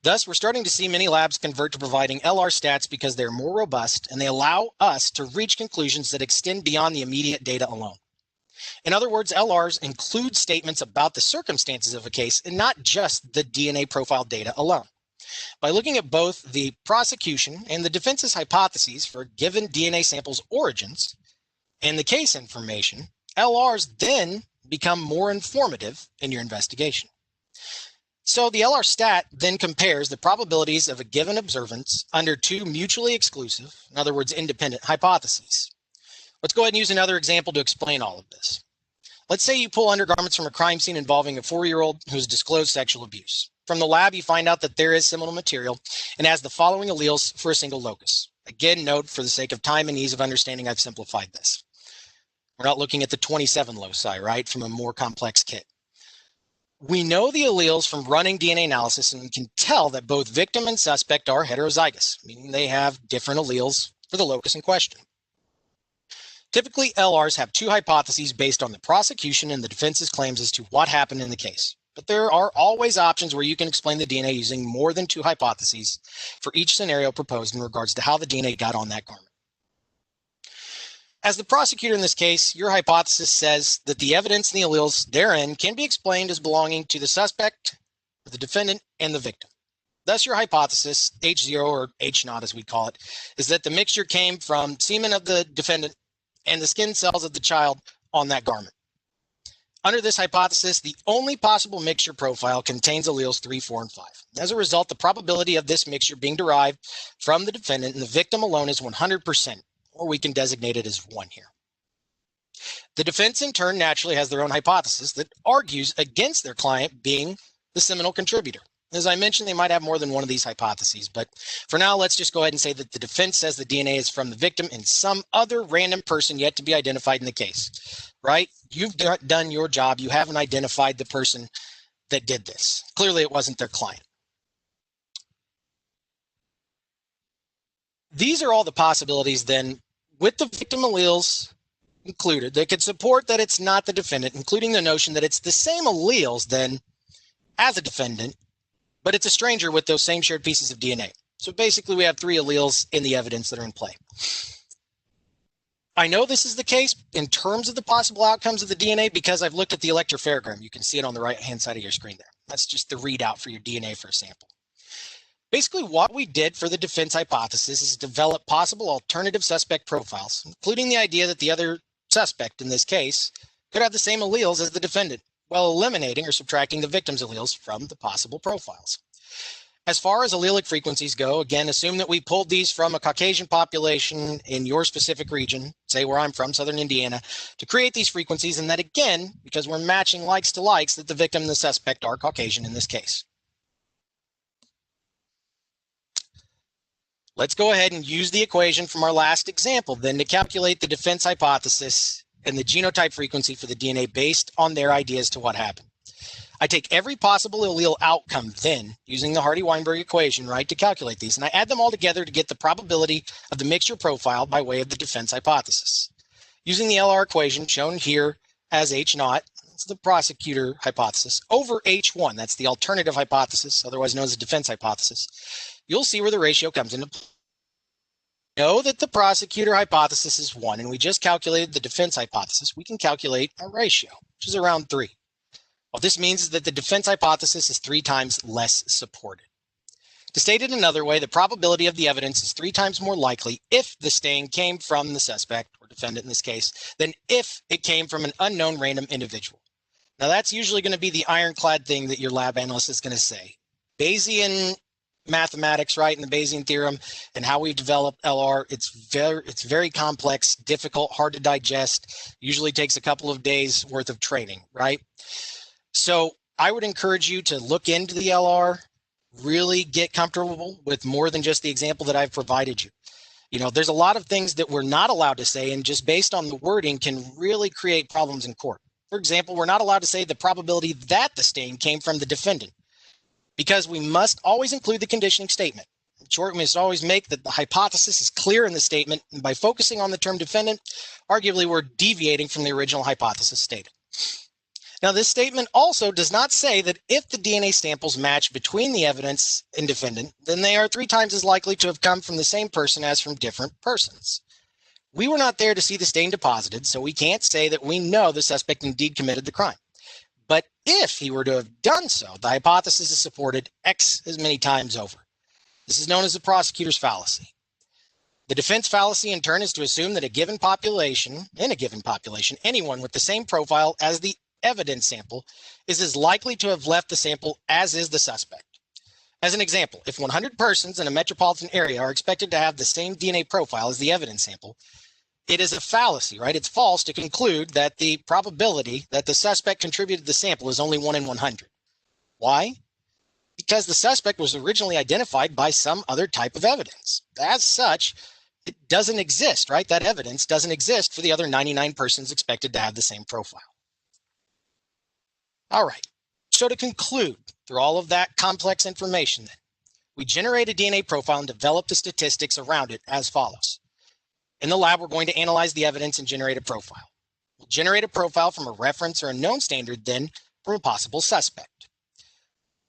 Thus, we're starting to see many labs convert to providing LR stats because they're more robust and they allow us to reach conclusions that extend beyond the immediate data alone. In other words, LRs include statements about the circumstances of a case and not just the DNA profile data alone. By looking at both the prosecution and the defense's hypotheses for given DNA samples' origins and the case information, LRs then become more informative in your investigation. So the LR stat then compares the probabilities of a given observance under 2 mutually exclusive, in other words, independent hypotheses. Let's go ahead and use another example to explain all of this. Let's say you pull undergarments from a crime scene involving a 4-year-old who's disclosed sexual abuse. From the lab, you find out that there is seminal material and has the following alleles for a single locus. Again, note for the sake of time and ease of understanding, I've simplified this. We're not looking at the 27 loci, right, from a more complex kit. We know the alleles from running DNA analysis and we can tell that both victim and suspect are heterozygous, meaning they have different alleles for the locus in question. Typically, LRs have 2 hypotheses based on the prosecution and the defense's claims as to what happened in the case. But there are always options where you can explain the DNA using more than 2 hypotheses for each scenario proposed in regards to how the DNA got on that garment. As the prosecutor in this case, your hypothesis says that the evidence and the alleles therein can be explained as belonging to the suspect, the defendant, and the victim. Thus, your hypothesis, H0 or H0 as we call it, is that the mixture came from semen of the defendant and the skin cells of the child on that garment. Under this hypothesis, the only possible mixture profile contains alleles 3, 4, and 5. As a result, the probability of this mixture being derived from the defendant and the victim alone is 100%, or we can designate it as 1 here. The defense, in turn, naturally has their own hypothesis that argues against their client being the seminal contributor. As I mentioned, they might have more than one of these hypotheses, but for now, let's just go ahead and say that the defense says the DNA is from the victim and some other random person yet to be identified in the case, right? You've done your job. You haven't identified the person that did this. Clearly, it wasn't their client. These are all the possibilities then with the victim alleles included that could support that it's not the defendant, including the notion that it's the same alleles then as a defendant, but it's a stranger with those same shared pieces of DNA. So basically, we have 3 alleles in the evidence that are in play. I know this is the case in terms of the possible outcomes of the DNA because I've looked at the electropherogram. You can see it on the right-hand side of your screen there. That's just the readout for your DNA for a sample. Basically, what we did for the defense hypothesis is develop possible alternative suspect profiles, including the idea that the other suspect in this case could have the same alleles as the defendant, while eliminating or subtracting the victim's alleles from the possible profiles. As far as allelic frequencies go, again, assume that we pulled these from a Caucasian population in your specific region, say where I'm from, Southern Indiana, to create these frequencies, and that again, because we're matching likes to likes, that the victim and the suspect are Caucasian in this case. Let's go ahead and use the equation from our last example then to calculate the defense hypothesis and the genotype frequency for the DNA based on their ideas to what happened. I take every possible allele outcome then, using the Hardy-Weinberg equation, right, to calculate these, and I add them all together to get the probability of the mixture profile by way of the defense hypothesis. Using the LR equation shown here as H0, that's the prosecutor hypothesis, over H1, that's the alternative hypothesis, otherwise known as the defense hypothesis, you'll see where the ratio comes into play. Know that the prosecutor hypothesis is 1, and we just calculated the defense hypothesis. We can calculate a ratio, which is around 3. What this means is that the defense hypothesis is 3 times less supported. To state it another way, the probability of the evidence is 3 times more likely if the stain came from the suspect, or defendant in this case, than if it came from an unknown random individual. Now that's usually going to be the ironclad thing that your lab analyst is going to say. Bayesian mathematics, right, and the Bayesian theorem and how we've developed LR, it's very complex, difficult, hard to digest, usually takes a couple of days worth of training, right? So I would encourage you to look into the LR, really get comfortable with more than just the example that I've provided you. You know, there's a lot of things that we're not allowed to say, and just based on the wording can really create problems in court. For example, we're not allowed to say the probability that the stain came from the defendant, because we must always include the conditioning statement. In short, we must always make that the hypothesis is clear in the statement, and by focusing on the term defendant, arguably we're deviating from the original hypothesis stated. Now, this statement also does not say that if the DNA samples match between the evidence and defendant, then they are 3 times as likely to have come from the same person as from different persons. We were not there to see the stain deposited, so we can't say that we know the suspect indeed committed the crime. But if he were to have done so, the hypothesis is supported X as many times over. This is known as the prosecutor's fallacy. The defense fallacy, in turn, is to assume that in a given population, anyone with the same profile as the evidence sample is as likely to have left the sample as is the suspect. As an example, if 100 persons in a metropolitan area are expected to have the same DNA profile as the evidence sample, it is a fallacy, right? It's false to conclude that the probability that the suspect contributed the sample is only 1 in 100. Why? Because the suspect was originally identified by some other type of evidence. As such, it doesn't exist, right? That evidence doesn't exist for the other 99 persons expected to have the same profile. All right, so to conclude, through all of that complex information, then, we generate a DNA profile and develop the statistics around it as follows. In the lab, we're going to analyze the evidence and generate a profile. We'll generate a profile from a reference or a known standard, then from a possible suspect.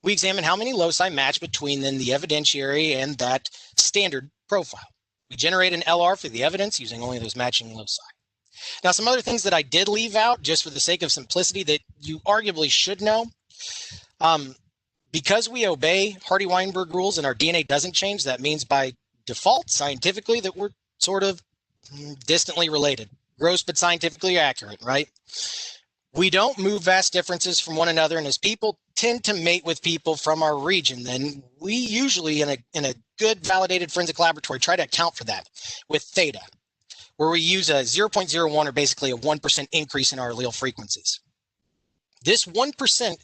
We examine how many loci match between then the evidentiary and that standard profile. We generate an LR for the evidence using only those matching loci. Now, some other things that I did leave out just for the sake of simplicity that you arguably should know. Because we obey Hardy-Weinberg rules and our DNA doesn't change, that means by default, scientifically, that we're sort of distantly related. Gross but scientifically accurate, right? We don't move vast differences from one another, and as people tend to mate with people from our region, then we usually, in a good validated forensic laboratory, try to account for that with theta, where we use a 0.01 or basically a 1% increase in our allele frequencies. This 1%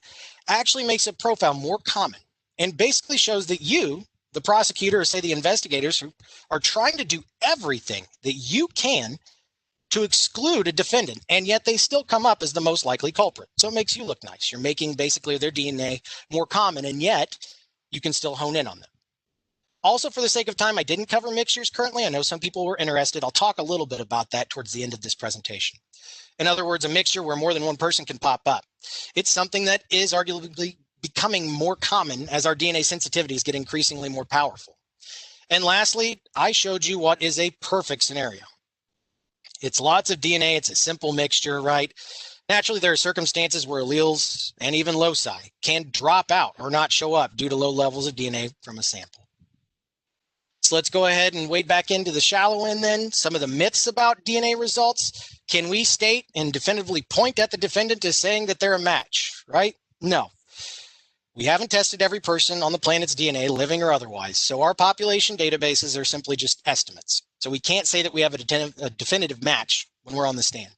actually makes a profile more common and basically shows that you, the prosecutor, or say the investigators, who are trying to do everything that you can to exclude a defendant, and yet they still come up as the most likely culprit. So it makes you look nice. You're making basically their DNA more common, and yet you can still hone in on them. Also, for the sake of time, I didn't cover mixtures currently. I know some people were interested. I'll talk a little bit about that towards the end of this presentation. In other words, a mixture where more than one person can pop up. It's something that is arguably becoming more common as our DNA sensitivities get increasingly more powerful. And lastly, I showed you what is a perfect scenario. It's lots of DNA. It's a simple mixture, right? Naturally, there are circumstances where alleles and even loci can drop out or not show up due to low levels of DNA from a sample. So let's go ahead and wade back into the shallow end then. Some of the myths about DNA results. Can we state and definitively point at the defendant as saying that they're a match, right? No. We haven't tested every person on the planet's DNA, living or otherwise, so our population databases are simply just estimates. So we can't say that we have a definitive match when we're on the stand.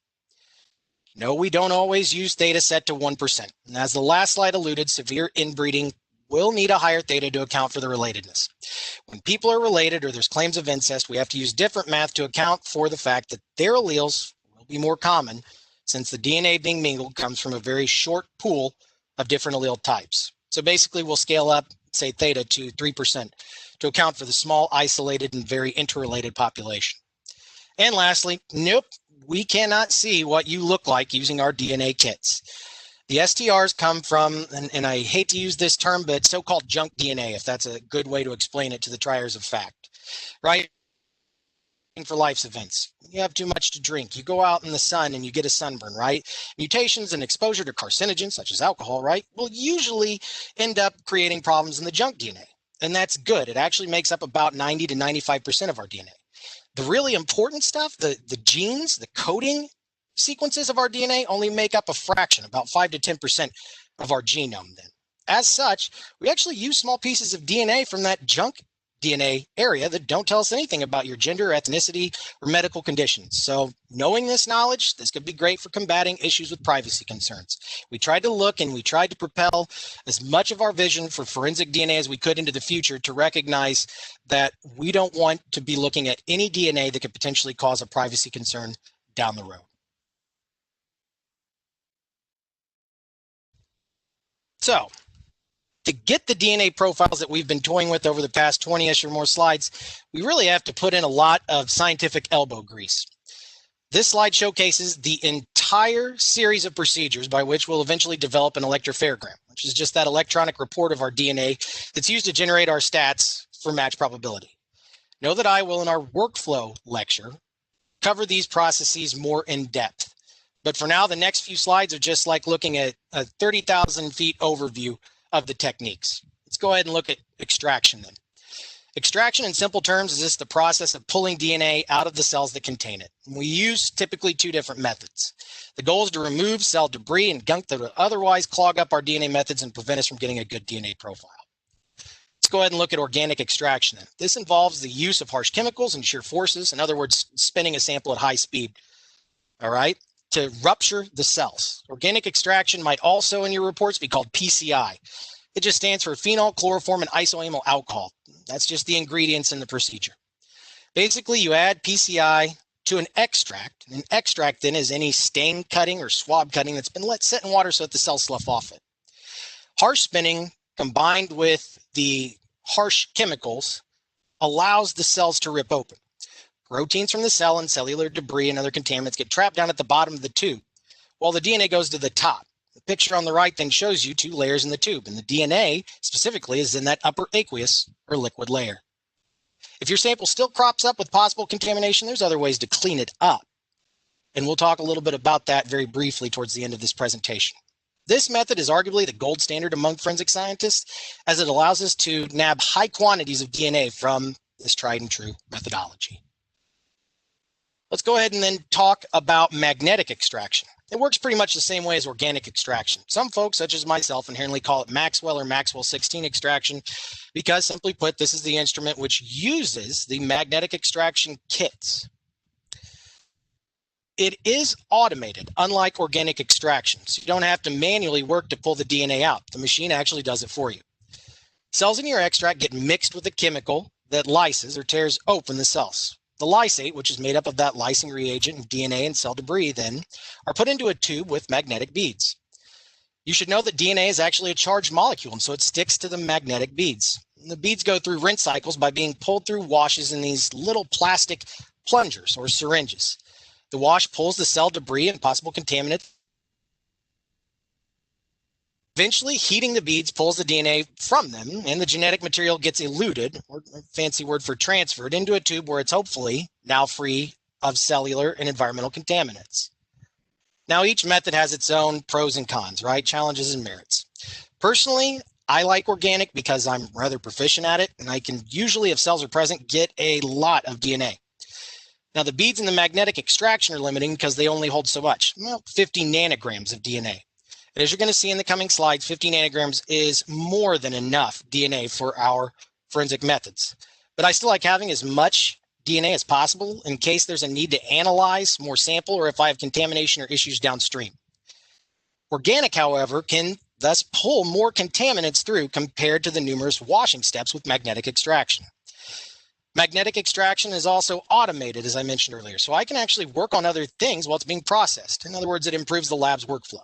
No, we don't always use theta set to 1%. And as the last slide alluded, severe inbreeding will need a higher theta to account for the relatedness. When people are related or there's claims of incest, we have to use different math to account for the fact that their alleles will be more common since the DNA being mingled comes from a very short pool of different allele types. So basically we'll scale up, say theta to 3% to account for the small, isolated, and very interrelated population. And lastly, nope, we cannot see what you look like using our DNA kits. The STRs come from, and I hate to use this term, but so-called junk DNA, if that's a good way to explain it to the triers of fact, right? For life's events. You have too much to drink. You go out in the sun and you get a sunburn, right? Mutations and exposure to carcinogens, such as alcohol, right, will usually end up creating problems in the junk DNA. And that's good. It actually makes up about 90 to 95% of our DNA. The really important stuff, the genes, the coding, sequences of our DNA only make up a fraction, about 5 to 10% of our genome then. As such, we actually use small pieces of DNA from that junk DNA area that don't tell us anything about your gender, ethnicity, or medical conditions. So knowing this knowledge, this could be great for combating issues with privacy concerns. We tried to look and we tried to propel as much of our vision for forensic DNA as we could into the future to recognize that we don't want to be looking at any DNA that could potentially cause a privacy concern down the road. So, to get the DNA profiles that we've been toying with over the past 20-ish or more slides, we really have to put in a lot of scientific elbow grease. This slide showcases the entire series of procedures by which we'll eventually develop an electropherogram, which is just that electronic report of our DNA that's used to generate our stats for match probability. Know that I will, in our workflow lecture, cover these processes more in depth. But for now, the next few slides are just like looking at a 30,000 feet overview of the techniques. Let's go ahead and look at extraction then. Extraction in simple terms is just the process of pulling DNA out of the cells that contain it. We use typically two different methods. The goal is to remove cell debris and gunk that would otherwise clog up our DNA methods and prevent us from getting a good DNA profile. Let's go ahead and look at organic extraction then. This involves the use of harsh chemicals and shear forces, in other words, spinning a sample at high speed, all right, to rupture the cells. Organic extraction might also in your reports be called PCI. It just stands for phenol, chloroform, and isoamyl alcohol. That's just the ingredients in the procedure. Basically, you add PCI to an extract. An extract then is any stain cutting or swab cutting that's been let sit in water so that the cells slough off it. Harsh spinning combined with the harsh chemicals allows the cells to rip open. Proteins from the cell and cellular debris and other contaminants get trapped down at the bottom of the tube, while the DNA goes to the top. The picture on the right then shows you two layers in the tube, and the DNA specifically is in that upper aqueous or liquid layer. If your sample still crops up with possible contamination, there's other ways to clean it up. And we'll talk a little bit about that very briefly towards the end of this presentation. This method is arguably the gold standard among forensic scientists, as it allows us to nab high quantities of DNA from this tried and true methodology. Let's go ahead and then talk about magnetic extraction. It works pretty much the same way as organic extraction. Some folks, such as myself, inherently call it Maxwell or Maxwell 16 extraction because, simply put, this is the instrument which uses the magnetic extraction kits. It is automated, unlike organic extraction, so you don't have to manually work to pull the DNA out. The machine actually does it for you. Cells in your extract get mixed with a chemical that lyses or tears open the cells. The lysate, which is made up of that lysing reagent and DNA and cell debris then, are put into a tube with magnetic beads. You should know that DNA is actually a charged molecule, and so it sticks to the magnetic beads. And the beads go through rinse cycles by being pulled through washes in these little plastic plungers or syringes. The wash pulls the cell debris and possible contaminants. Eventually, heating the beads pulls the DNA from them, and the genetic material gets eluted, or a fancy word for transferred, into a tube where it's hopefully now free of cellular and environmental contaminants. Now, each method has its own pros and cons, right? Challenges and merits. Personally, I like organic because I'm rather proficient at it, and I can usually, if cells are present, get a lot of DNA. Now, the beads in the magnetic extraction are limiting because they only hold so much, well, 50 nanograms of DNA. And as you're going to see in the coming slides, 50 nanograms is more than enough DNA for our forensic methods. But I still like having as much DNA as possible in case there's a need to analyze more sample or if I have contamination or issues downstream. Organic, however, can thus pull more contaminants through compared to the numerous washing steps with magnetic extraction. Magnetic extraction is also automated, as I mentioned earlier, so I can actually work on other things while it's being processed. In other words, it improves the lab's workflow.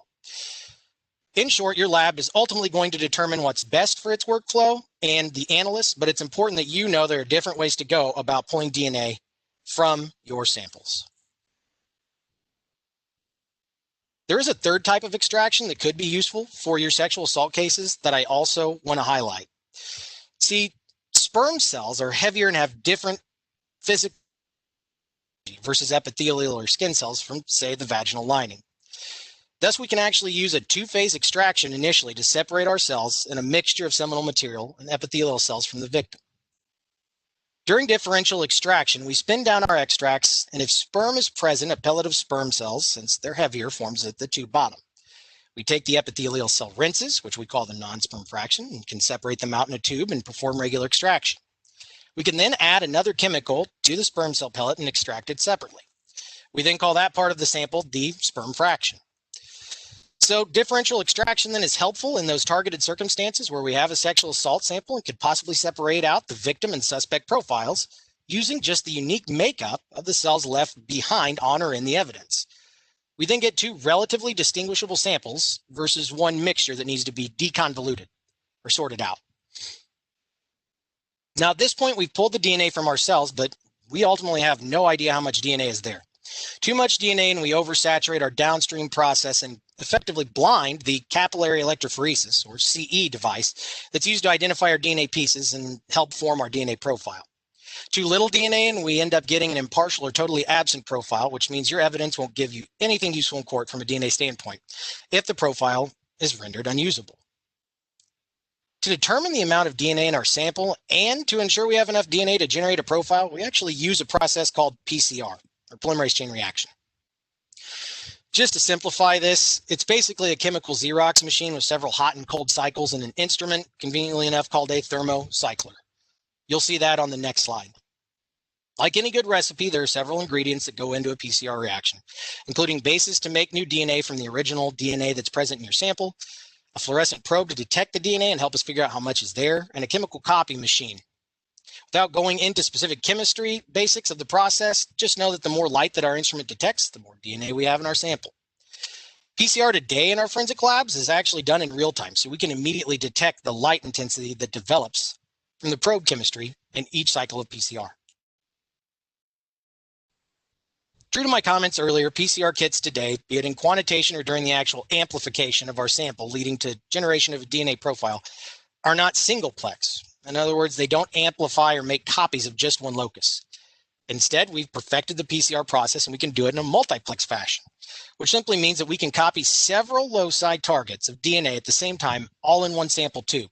In short, your lab is ultimately going to determine what's best for its workflow and the analyst, but it's important that you know there are different ways to go about pulling DNA from your samples. There is a third type of extraction that could be useful for your sexual assault cases that I also want to highlight. See, sperm cells are heavier and have different physical versus epithelial or skin cells from, say, the vaginal lining. Thus, we can actually use a two-phase extraction initially to separate our cells in a mixture of seminal material and epithelial cells from the victim. During differential extraction, we spin down our extracts, and if sperm is present, a pellet of sperm cells, since they're heavier, forms at the tube bottom. We take the epithelial cell rinses, which we call the non-sperm fraction, and can separate them out in a tube and perform regular extraction. We can then add another chemical to the sperm cell pellet and extract it separately. We then call that part of the sample the sperm fraction. So differential extraction then is helpful in those targeted circumstances where we have a sexual assault sample and could possibly separate out the victim and suspect profiles using just the unique makeup of the cells left behind on or in the evidence. We then get two relatively distinguishable samples versus one mixture that needs to be deconvoluted or sorted out. Now, at this point, we've pulled the DNA from our cells, but we ultimately have no idea how much DNA is there. Too much DNA and we oversaturate our downstream process and effectively blind the capillary electrophoresis, or CE device, that's used to identify our DNA pieces and help form our DNA profile. Too little DNA and we end up getting an impartial or totally absent profile, which means your evidence won't give you anything useful in court from a DNA standpoint if the profile is rendered unusable. To determine the amount of DNA in our sample and to ensure we have enough DNA to generate a profile, we actually use a process called PCR, or polymerase chain reaction. Just to simplify this, it's basically a chemical Xerox machine with several hot and cold cycles and an instrument, conveniently enough, called a thermocycler. You'll see that on the next slide. Like any good recipe, there are several ingredients that go into a PCR reaction, including bases to make new DNA from the original DNA that's present in your sample, a fluorescent probe to detect the DNA and help us figure out how much is there, and a chemical copy machine. Without going into specific chemistry basics of the process, just know that the more light that our instrument detects, the more DNA we have in our sample. PCR today in our forensic labs is actually done in real time, so we can immediately detect the light intensity that develops from the probe chemistry in each cycle of PCR. True to my comments earlier, PCR kits today, be it in quantitation or during the actual amplification of our sample leading to generation of a DNA profile, are not singleplex. In other words, they don't amplify or make copies of just one locus. Instead, we've perfected the PCR process and we can do it in a multiplex fashion, which simply means that we can copy several loci targets of DNA at the same time, all in one sample tube.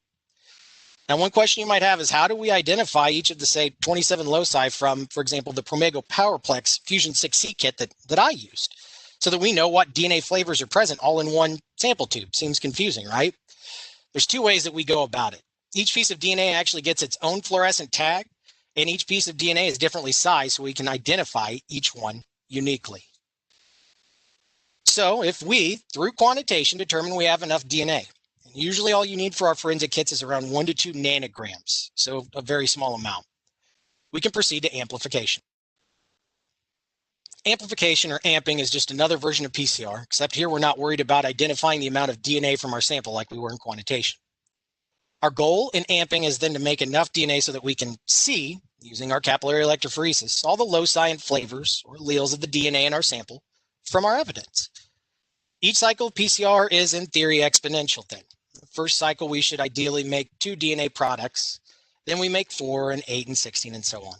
Now, one question you might have is how do we identify each of the, say, 27 loci from, for example, the Promego PowerPlex Fusion 6C kit that I used, so that we know what DNA flavors are present all in one sample tube? Seems confusing, right? There's two ways that we go about it. Each piece of DNA actually gets its own fluorescent tag, and each piece of DNA is differently sized, so we can identify each one uniquely. So if we, through quantitation, determine we have enough DNA, usually all you need for our forensic kits is around 1 to 2 nanograms, so a very small amount, we can proceed to amplification. Amplification, or amping, is just another version of PCR, except here we're not worried about identifying the amount of DNA from our sample like we were in quantitation. Our goal in amping is then to make enough DNA so that we can see, using our capillary electrophoresis, all the loci and flavors or alleles of the DNA in our sample from our evidence. Each cycle of PCR is, in theory, exponential then. The first cycle, we should ideally make 2 DNA products. Then we make 4 and 8 and 16 and so on.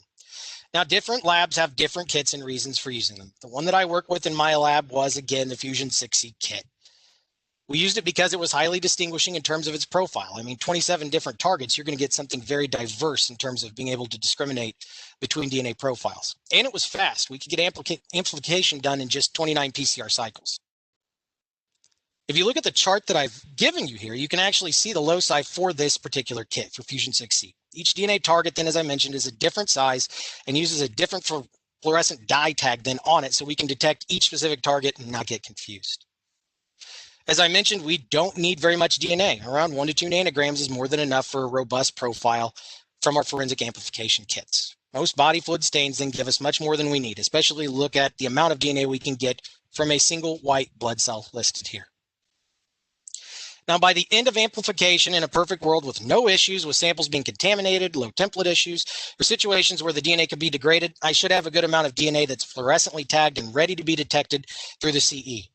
Now, different labs have different kits and reasons for using them. The one that I work with in my lab was, again, the Fusion 6C kit. We used it because it was highly distinguishing in terms of its profile. I mean, 27 different targets, you're going to get something very diverse in terms of being able to discriminate between DNA profiles. And it was fast. We could get amplification done in just 29 PCR cycles. If you look at the chart that I've given you here, you can actually see the loci for this particular kit for Fusion 6C. Each DNA target then, as I mentioned, is a different size and uses a different fluorescent dye tag then on it, so we can detect each specific target and not get confused. As I mentioned, we don't need very much DNA. Around 1 to 2 nanograms is more than enough for a robust profile from our forensic amplification kits. Most body fluid stains then give us much more than we need, especially look at the amount of DNA we can get from a single white blood cell listed here. Now, by the end of amplification, in a perfect world with no issues with samples being contaminated, low template issues, or situations where the DNA could be degraded, I should have a good amount of DNA that's fluorescently tagged and ready to be detected through the CE.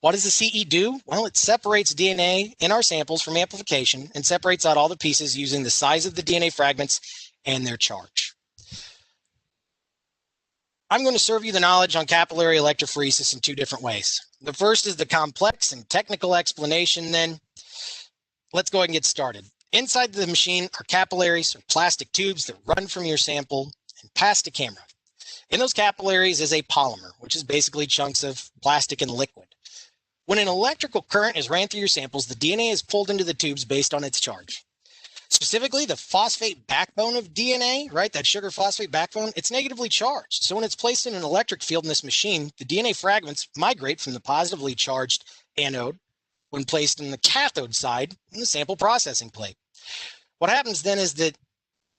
What does the CE do? Well, it separates DNA in our samples from amplification and separates out all the pieces using the size of the DNA fragments and their charge. I'm going to serve you the knowledge on capillary electrophoresis in 2 different ways. The first is the complex and technical explanation, then let's go ahead and get started. Inside the machine are capillaries or plastic tubes that run from your sample and pass to camera. In those capillaries is a polymer, which is basically chunks of plastic and liquid. When an electrical current is ran through your samples, the DNA is pulled into the tubes based on its charge. Specifically, the phosphate backbone of DNA, right, that sugar phosphate backbone, it's negatively charged. So when it's placed in an electric field in this machine, the DNA fragments migrate from the positively charged anode when placed in the cathode side in the sample processing plate. What happens then is that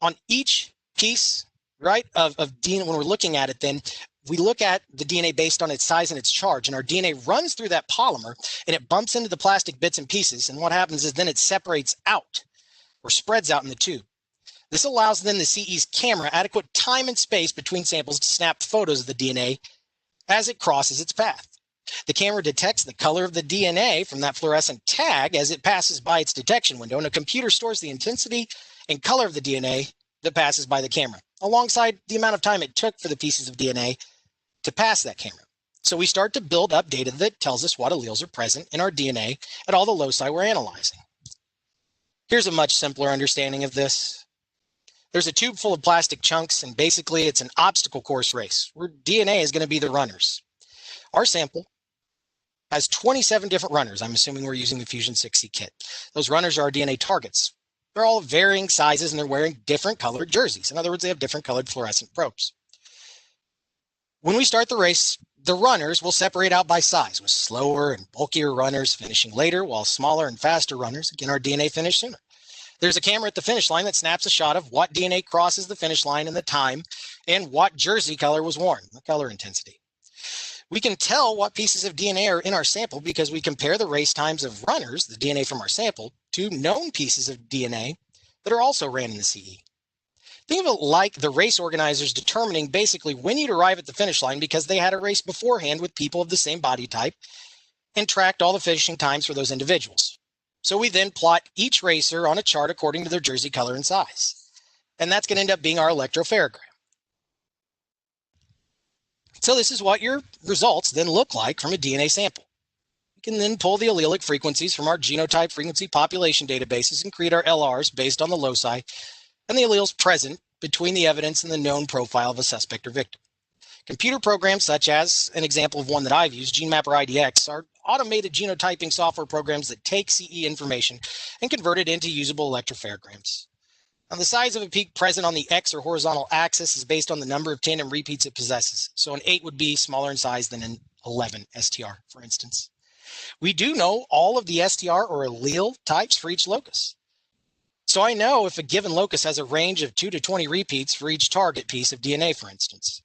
on each piece, right, of DNA, when we're looking at it, then we look at the DNA based on its size and its charge, and our DNA runs through that polymer and it bumps into the plastic bits and pieces. And what happens is then it separates out or spreads out in the tube. This allows then the CE's camera adequate time and space between samples to snap photos of the DNA as it crosses its path. The camera detects the color of the DNA from that fluorescent tag as it passes by its detection window, and a computer stores the intensity and color of the DNA that passes by the camera, alongside the amount of time it took for the pieces of DNA to pass that camera. So we start to build up data that tells us what alleles are present in our DNA at all the loci we're analyzing. Here's a much simpler understanding of this. There's a tube full of plastic chunks, and basically it's an obstacle course race where DNA is going to be the runners. Our sample has 27 different runners. I'm assuming we're using the Fusion 6C kit. Those runners are our DNA targets. They're all varying sizes and they're wearing different colored jerseys. In other words, they have different colored fluorescent probes. When we start the race, the runners will separate out by size, with slower and bulkier runners finishing later, while smaller and faster runners, again, our DNA finish sooner. There's a camera at the finish line that snaps a shot of what DNA crosses the finish line and the time, and what jersey color was worn, the color intensity. We can tell what pieces of DNA are in our sample because we compare the race times of runners, the DNA from our sample, to known pieces of DNA that are also ran in the CE. Think of it like the race organizers determining basically when you'd arrive at the finish line because they had a race beforehand with people of the same body type and tracked all the finishing times for those individuals. So we then plot each racer on a chart according to their jersey color and size. And that's going to end up being our electropherogram. So this is what your results then look like from a DNA sample. We can then pull the allelic frequencies from our genotype frequency population databases and create our LRs based on the loci and the alleles present between the evidence and the known profile of a suspect or victim. Computer programs such as an example of one that I've used, GeneMapper IDX, are automated genotyping software programs that take CE information and convert it into usable electropherograms. Now, the size of a peak present on the X or horizontal axis is based on the number of tandem repeats it possesses. So an 8 would be smaller in size than an 11 STR, for instance. We do know all of the STR or allele types for each locus. So I know if a given locus has a range of 2 to 20 repeats for each target piece of DNA, for instance.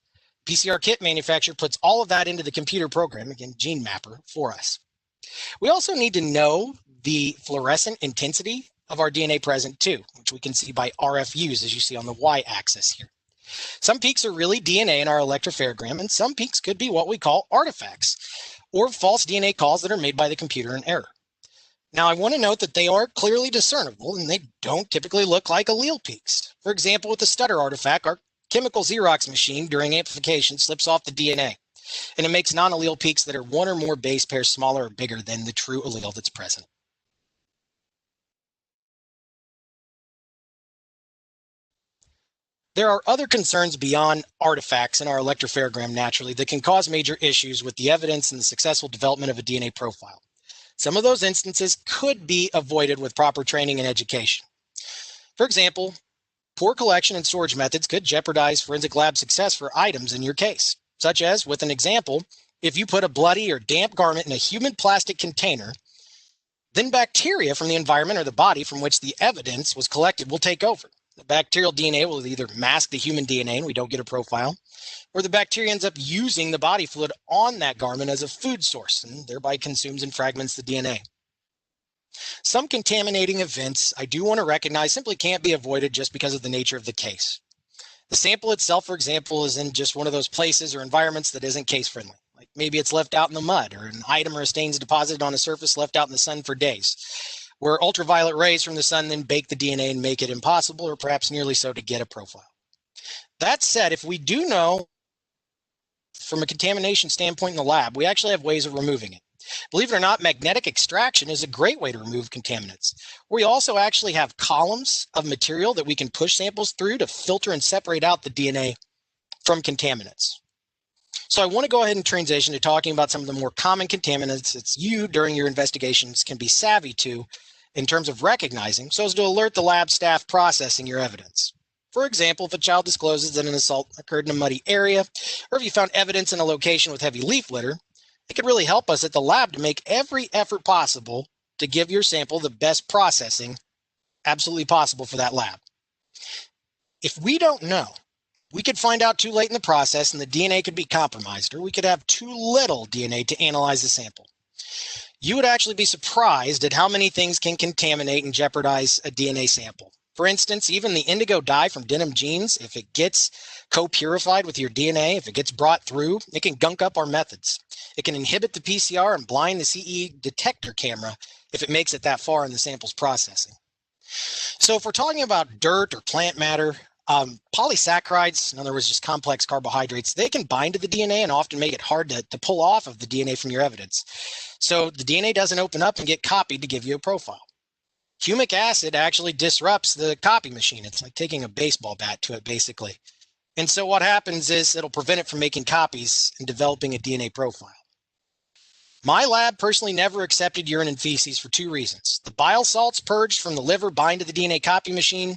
PCR kit manufacturer puts all of that into the computer program, again, GeneMapper, for us. We also need to know the fluorescent intensity of our DNA present too, which we can see by RFUs, as you see on the y-axis here. Some peaks are really DNA in our electropherogram, and some peaks could be what we call artifacts, or false DNA calls that are made by the computer in error. Now, I want to note that they are clearly discernible, and they don't typically look like allele peaks. For example, with the stutter artifact, our chemical Xerox machine during amplification slips off the DNA, and it makes non-allele peaks that are one or more base pairs smaller or bigger than the true allele that's present. There are other concerns beyond artifacts in our electropherogram naturally that can cause major issues with the evidence and the successful development of a DNA profile. Some of those instances could be avoided with proper training and education. For example, poor collection and storage methods could jeopardize forensic lab success for items in your case, such as, with an example, if you put a bloody or damp garment in a humid plastic container, then bacteria from the environment or the body from which the evidence was collected will take over. The bacterial DNA will either mask the human DNA and we don't get a profile, or the bacteria ends up using the body fluid on that garment as a food source and thereby consumes and fragments the DNA. Some contaminating events I do want to recognize simply can't be avoided just because of the nature of the case. The sample itself, for example, is in just one of those places or environments that isn't case friendly. Like maybe it's left out in the mud, or an item or a stain is deposited on a surface left out in the sun for days, where ultraviolet rays from the sun then bake the DNA and make it impossible, or perhaps nearly so, to get a profile. That said, if we do know from a contamination standpoint in the lab, we actually have ways of removing it. Believe it or not, magnetic extraction is a great way to remove contaminants. We also actually have columns of material that we can push samples through to filter and separate out the DNA from contaminants. So I want to go ahead and transition to talking about some of the more common contaminants that you during your investigations can be savvy to in terms of recognizing so as to alert the lab staff processing your evidence. For example, if a child discloses that an assault occurred in a muddy area, or if you found evidence in a location with heavy leaf litter, it could really help us at the lab to make every effort possible to give your sample the best processing absolutely possible for that lab. If we don't know, we could find out too late in the process and the DNA could be compromised, or we could have too little DNA to analyze the sample. You would actually be surprised at how many things can contaminate and jeopardize a DNA sample. For instance, even the indigo dye from denim jeans, if it gets co-purified with your DNA, if it gets brought through, it can gunk up our methods. It can inhibit the PCR and blind the CE detector camera if it makes it that far in the sample's processing. So if we're talking about dirt or plant matter, polysaccharides, in other words, just complex carbohydrates, they can bind to the DNA and often make it hard to pull off of the DNA from your evidence. So the DNA doesn't open up and get copied to give you a profile. Humic acid actually disrupts the copy machine. It's like taking a baseball bat to it, basically. And so what happens is it'll prevent it from making copies and developing a DNA profile. My lab personally never accepted urine and feces for two reasons. The bile salts purged from the liver bind to the DNA copy machine,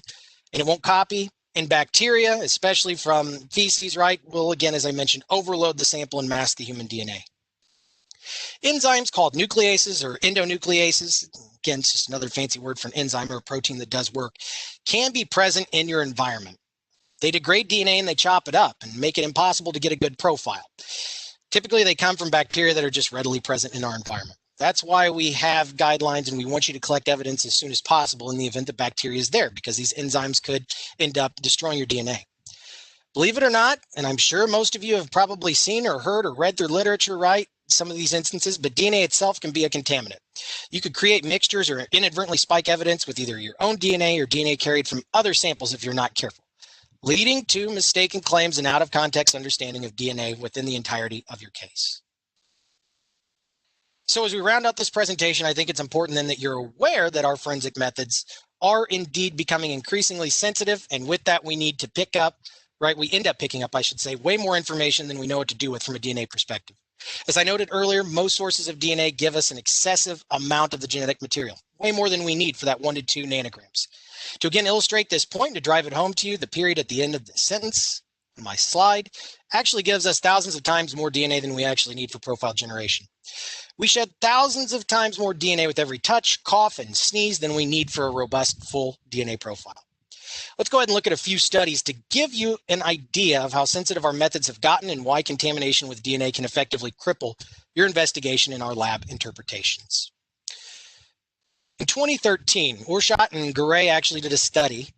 and it won't copy. And bacteria, especially from feces, right, will, again, as I mentioned, overload the sample and mask the human DNA. Enzymes called nucleases or endonucleases, again, it's just another fancy word for an enzyme or a protein that does work, can be present in your environment. They degrade DNA and they chop it up and make it impossible to get a good profile. Typically, they come from bacteria that are just readily present in our environment. That's why we have guidelines and we want you to collect evidence as soon as possible in the event that bacteria is there, because these enzymes could end up destroying your DNA. Believe it or not, and I'm sure most of you have probably seen or heard or read through literature, right, some of these instances, but DNA itself can be a contaminant. You could create mixtures or inadvertently spike evidence with either your own DNA or DNA carried from other samples if you're not careful, leading to mistaken claims and out of context understanding of DNA within the entirety of your case. So as we round out this presentation, I think it's important then that you're aware that our forensic methods are indeed becoming increasingly sensitive, and with that we need to pick up, right, we end up picking up, I should say, way more information than we know what to do with from a DNA perspective. As I noted earlier, most sources of DNA give us an excessive amount of the genetic material, way more than we need for that 1 to 2 nanograms. To again illustrate this point, to drive it home to you, the period at the end of the sentence, my slide, actually gives us thousands of times more DNA than we actually need for profile generation. We shed thousands of times more DNA with every touch, cough, and sneeze than we need for a robust full DNA profile. Let's go ahead and look at a few studies to give you an idea of how sensitive our methods have gotten and why contamination with DNA can effectively cripple your investigation in our lab interpretations. In 2013, Orshot and Garay actually did a study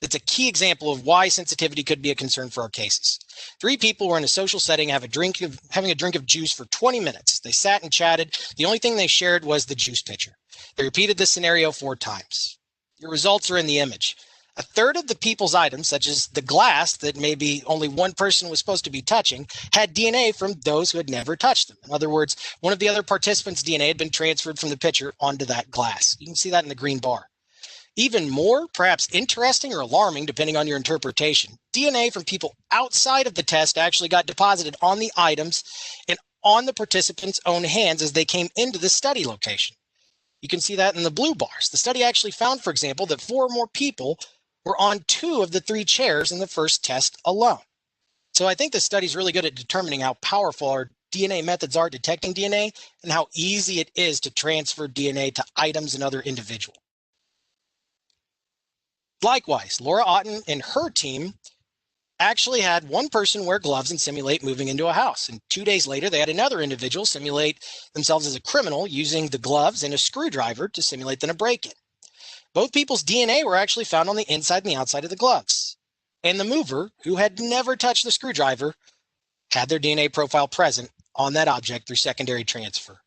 that's a key example of why sensitivity could be a concern for our cases. 3 people were in a social setting having a drink of juice for 20 minutes. They sat and chatted. The only thing they shared was the juice pitcher. They repeated this scenario 4 times. Your results are in the image. A third of the people's items, such as the glass that maybe only one person was supposed to be touching, had DNA from those who had never touched them. In other words, one of the other participants' DNA had been transferred from the pitcher onto that glass. You can see that in the green bar. Even more, perhaps interesting or alarming, depending on your interpretation, DNA from people outside of the test actually got deposited on the items and on the participants' own hands as they came into the study location. You can see that in the blue bars. The study actually found, for example, that 4 or more people were on 2 of the 3 chairs in the first test alone. So I think this study is really good at determining how powerful our DNA methods are detecting DNA and how easy it is to transfer DNA to items and other individuals. Likewise, Laura Otten and her team actually had one person wear gloves and simulate moving into a house. And 2 days later, they had another individual simulate themselves as a criminal using the gloves and a screwdriver to simulate then a break-in. Both people's DNA were actually found on the inside and the outside of the gloves. And the mover, who had never touched the screwdriver, had their DNA profile present on that object through secondary transfer.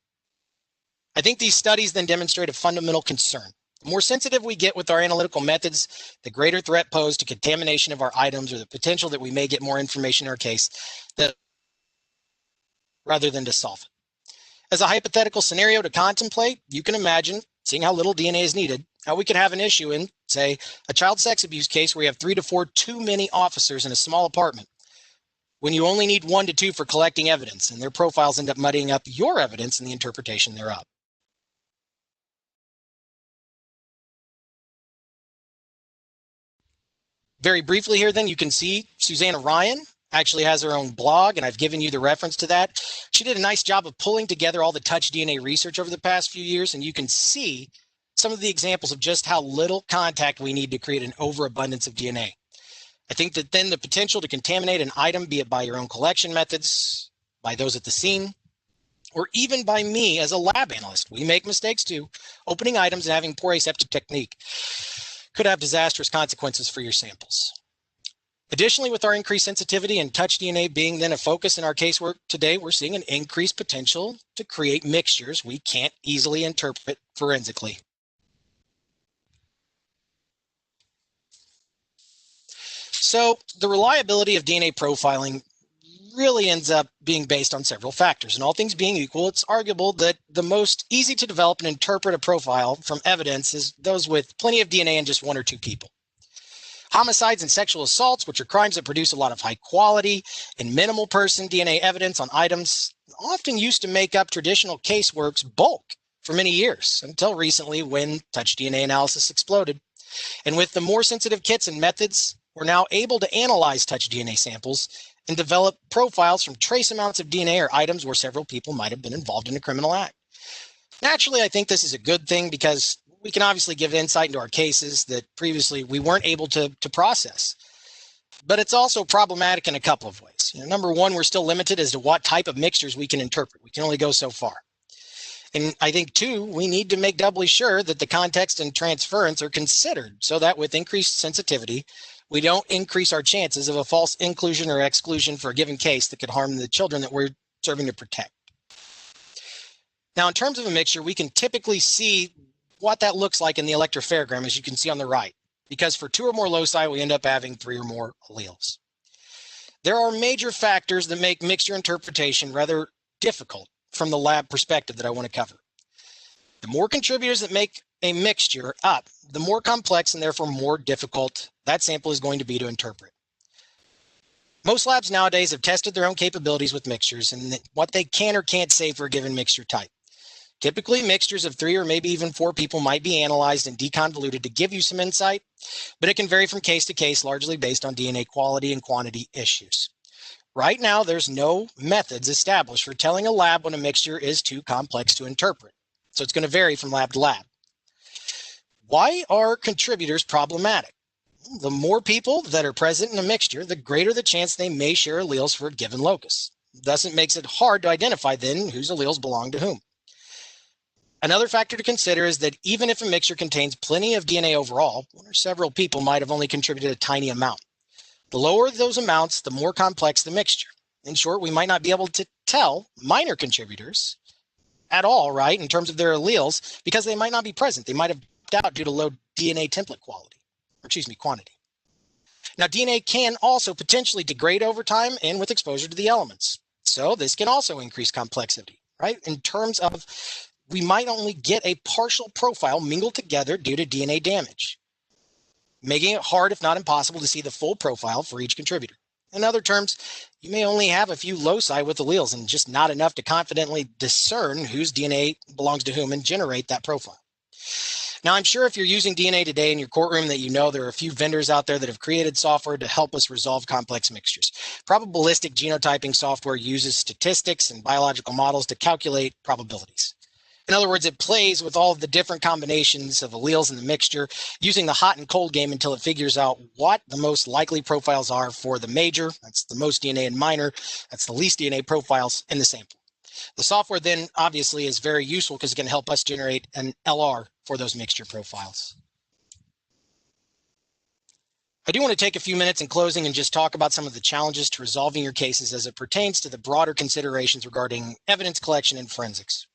I think these studies then demonstrate a fundamental concern. The more sensitive we get with our analytical methods, the greater threat posed to contamination of our items or the potential that we may get more information in our case rather than to solve it. As a hypothetical scenario to contemplate, you can imagine, seeing how little DNA is needed, how we could have an issue in, say, a child sex abuse case where you have 3 to 4 too many officers in a small apartment, when you only need 1 to 2 for collecting evidence, and their profiles end up muddying up your evidence and the interpretation thereof. Very briefly here, then, you can see Susanna Ryan actually has her own blog, and I've given you the reference to that. She did a nice job of pulling together all the touch DNA research over the past few years, and you can see some of the examples of just how little contact we need to create an overabundance of DNA. I think that then the potential to contaminate an item, be it by your own collection methods, by those at the scene, or even by me as a lab analyst, we make mistakes too, opening items and having poor aseptic technique, could have disastrous consequences for your samples. Additionally, with our increased sensitivity and touch DNA being then a focus in our casework today, we're seeing an increased potential to create mixtures we can't easily interpret forensically. So the reliability of DNA profiling really ends up being based on several factors. And all things being equal, it's arguable that the most easy to develop and interpret a profile from evidence is those with plenty of DNA in just 1 or 2 people. Homicides and sexual assaults, which are crimes that produce a lot of high quality and minimal person DNA evidence on items, often used to make up traditional casework's bulk for many years, until recently when touch DNA analysis exploded. And with the more sensitive kits and methods, we're now able to analyze touch DNA samples and develop profiles from trace amounts of DNA or items where several people might have been involved in a criminal act. Naturally, I think this is a good thing because we can obviously give insight into our cases that previously we weren't able to process. But it's also problematic in a couple of ways. Number one, we're still limited as to what type of mixtures we can interpret. We can only go so far. And I think, 2, we need to make doubly sure that the context and transference are considered so that with increased sensitivity, we don't increase our chances of a false inclusion or exclusion for a given case that could harm the children that we're serving to protect. Now, in terms of a mixture, we can typically see what that looks like in the electropharogram, as you can see on the right, because for 2 or more loci, we end up having 3 or more alleles. There are major factors that make mixture interpretation rather difficult from the lab perspective that I want to cover. The more contributors that make a mixture up, the more complex and therefore more difficult that sample is going to be to interpret. Most labs nowadays have tested their own capabilities with mixtures and what they can or can't say for a given mixture type. Typically, mixtures of 3 or maybe even 4 people might be analyzed and deconvoluted to give you some insight, but it can vary from case to case, largely based on DNA quality and quantity issues. Right now, there's no methods established for telling a lab when a mixture is too complex to interpret, so it's going to vary from lab to lab. Why are contributors problematic? The more people that are present in a mixture, the greater the chance they may share alleles for a given locus. Thus, it makes it hard to identify then whose alleles belong to whom. Another factor to consider is that even if a mixture contains plenty of DNA overall, 1 or several people might have only contributed a tiny amount. The lower those amounts, the more complex the mixture. In short, we might not be able to tell minor contributors at all, right, in terms of their alleles, because they might not be present. They might have dropped out due to low DNA template quantity. Now, DNA can also potentially degrade over time and with exposure to the elements. So this can also increase complexity, right? In terms of we might only get a partial profile mingled together due to DNA damage, making it hard, if not impossible, to see the full profile for each contributor. In other terms, you may only have a few loci with alleles and just not enough to confidently discern whose DNA belongs to whom and generate that profile. Now, I'm sure if you're using DNA today in your courtroom that you know there are a few vendors out there that have created software to help us resolve complex mixtures. Probabilistic genotyping software uses statistics and biological models to calculate probabilities. In other words, it plays with all of the different combinations of alleles in the mixture, using the hot and cold game until it figures out what the most likely profiles are for the major, that's the most DNA, and minor, that's the least DNA profiles in the sample. The software then obviously is very useful because it can help us generate an LR for those mixture profiles. I do want to take a few minutes in closing and just talk about some of the challenges to resolving your cases as it pertains to the broader considerations regarding evidence collection and forensics.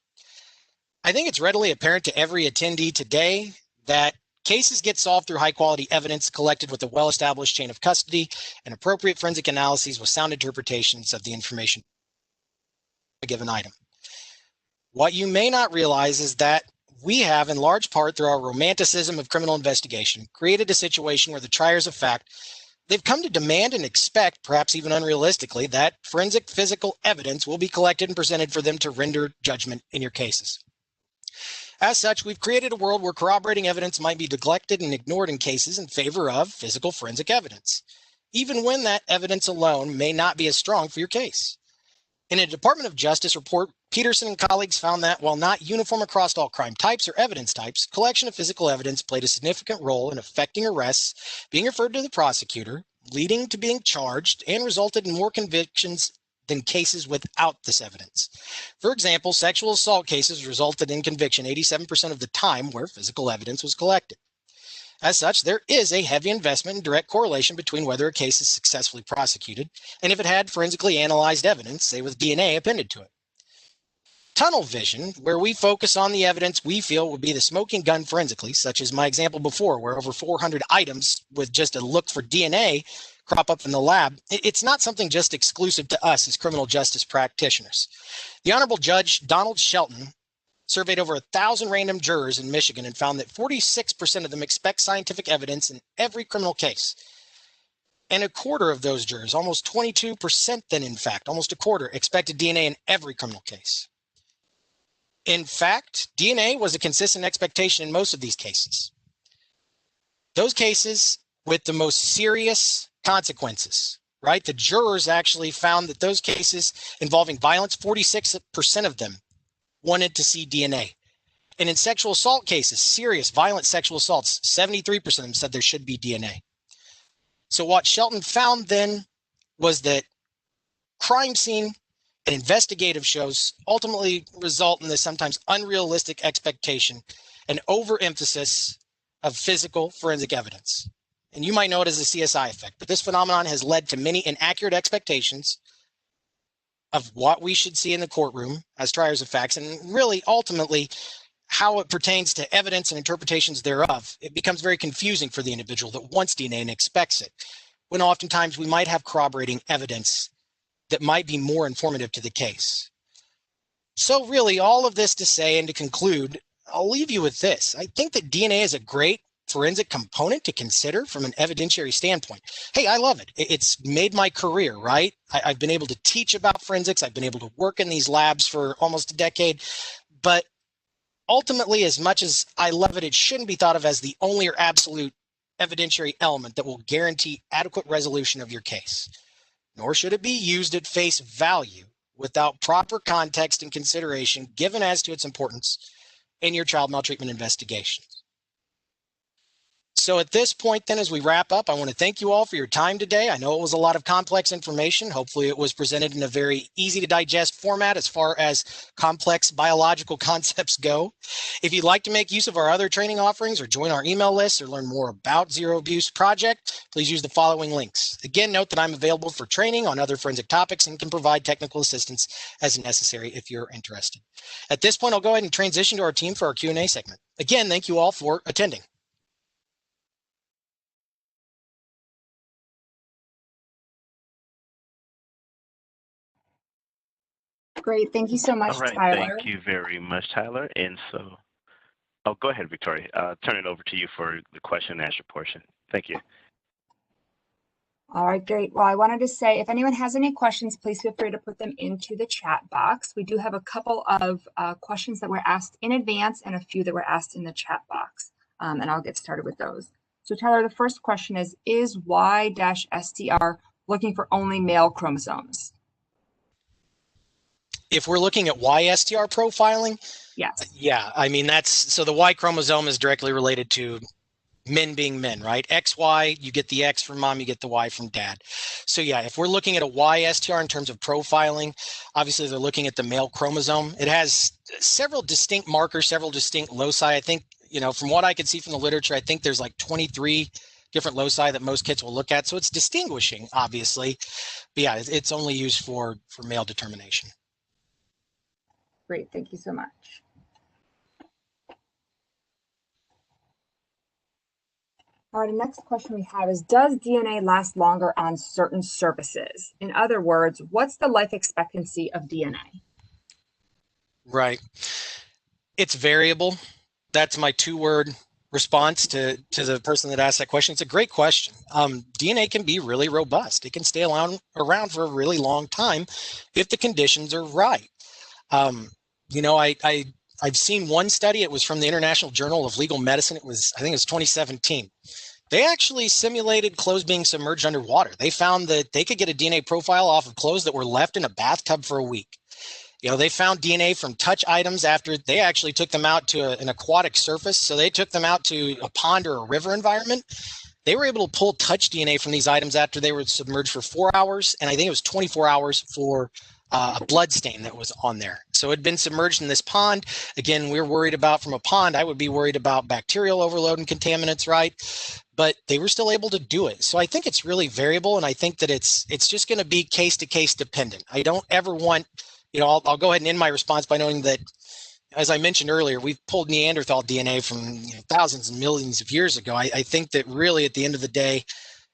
I think it's readily apparent to every attendee today that cases get solved through high-quality evidence collected with a well-established chain of custody and appropriate forensic analyses with sound interpretations of the information of a given item. What you may not realize is that we have, in large part through our romanticism of criminal investigation, created a situation where the triers of fact, they've come to demand and expect, perhaps even unrealistically, that forensic physical evidence will be collected and presented for them to render judgment in your cases. As such, we've created a world where corroborating evidence might be neglected and ignored in cases in favor of physical forensic evidence, even when that evidence alone may not be as strong for your case. In a Department of Justice report, Peterson and colleagues found that while not uniform across all crime types or evidence types, collection of physical evidence played a significant role in affecting arrests, being referred to the prosecutor, leading to being charged, and resulted in more convictions than cases without this evidence. For example, sexual assault cases resulted in conviction 87% of the time where physical evidence was collected. As such, there is a heavy investment and direct correlation between whether a case is successfully prosecuted and if it had forensically analyzed evidence, say with DNA appended to it. Tunnel vision, where we focus on the evidence we feel would be the smoking gun forensically, such as my example before, where over 400 items with just a look for DNA crop up in the lab, it's not something just exclusive to us as criminal justice practitioners. The Honorable Judge Donald Shelton surveyed over 1,000 random jurors in Michigan and found that 46% of them expect scientific evidence in every criminal case. And a quarter of those jurors, almost 22% then in fact, almost a quarter, expected DNA in every criminal case. In fact, DNA was a consistent expectation in most of these cases. Those cases with the most serious consequences, right? The jurors actually found that those cases involving violence, 46% of them wanted to see DNA. And in sexual assault cases, serious violent sexual assaults, 73% of them said there should be DNA. So what Shelton found then was that crime scene and investigative shows ultimately result in this sometimes unrealistic expectation and overemphasis of physical forensic evidence. And you might know it as a CSI effect, but this phenomenon has led to many inaccurate expectations of what we should see in the courtroom as triers of facts, and really ultimately how it pertains to evidence and interpretations thereof. It becomes very confusing for the individual that wants DNA and expects it, when oftentimes we might have corroborating evidence that might be more informative to the case. So really all of this to say and to conclude, I'll leave you with this. I think that DNA is a great forensic component to consider from an evidentiary standpoint. Hey, I love it. It's made my career, right? I've been able to teach about forensics. I've been able to work in these labs for almost a decade. But ultimately, as much as I love it, it shouldn't be thought of as the only or absolute evidentiary element that will guarantee adequate resolution of your case. Nor should it be used at face value without proper context and consideration given as to its importance in your child maltreatment investigations. So at this point then, as we wrap up, I want to thank you all for your time today. I know it was a lot of complex information. Hopefully it was presented in a very easy to digest format as far as complex biological concepts go. If you'd like to make use of our other training offerings or join our email list or learn more about Zero Abuse Project, please use the following links. Again, note that I'm available for training on other forensic topics and can provide technical assistance as necessary if you're interested. At this point, I'll go ahead and transition to our team for our Q&A segment. Again, thank you all for attending. Great. Thank you so much, All right. Tyler. Thank you very much, Tyler. And so, oh, go ahead, Victoria. Turn it over to you for the question and answer portion. Thank you. All right, great. Well, I wanted to say, if anyone has any questions, please feel free to put them into the chat box. We do have a couple of questions that were asked in advance and a few that were asked in the chat box, and I'll get started with those. So, Tyler, the first question is Y-STR looking for only male chromosomes? If we're looking at YSTR profiling, yes. Yeah, I mean, so the Y chromosome is directly related to men being men, right? XY, you get the X from mom, you get the Y from dad. So yeah, if we're looking at a YSTR in terms of profiling, obviously they're looking at the male chromosome. It has several distinct markers, several distinct loci. I think, from what I could see from the literature, I think there's like 23 different loci that most kits will look at. So it's distinguishing, obviously. But yeah, it's only used for male determination. Great, thank you so much. All right, the next question we have is, does DNA last longer on certain surfaces? In other words, what's the life expectancy of DNA? Right. It's variable. That's my 2-word response to the person that asked that question. It's a great question. DNA can be really robust. It can stay around for a really long time if the conditions are right. You know, I've seen one study. It was from the International Journal of Legal Medicine. I think it was 2017. They actually simulated clothes being submerged underwater. They found that they could get a DNA profile off of clothes that were left in a bathtub for a week. You know, they found DNA from touch items after they actually took them out to an aquatic surface. So they took them out to a pond or a river environment. They were able to pull touch DNA from these items after they were submerged for 4 hours. And I think it was 24 hours for a blood stain that was on there. So it had been submerged in this pond. Again, we're worried about from a pond. I would be worried about bacterial overload and contaminants, right? But they were still able to do it. So I think it's really variable. And I think that it's just going to be case to case dependent. I don't ever want, you know, I'll go ahead and end my response by knowing that, as I mentioned earlier, we've pulled Neanderthal DNA from thousands and millions of years ago. I think that really at the end of the day,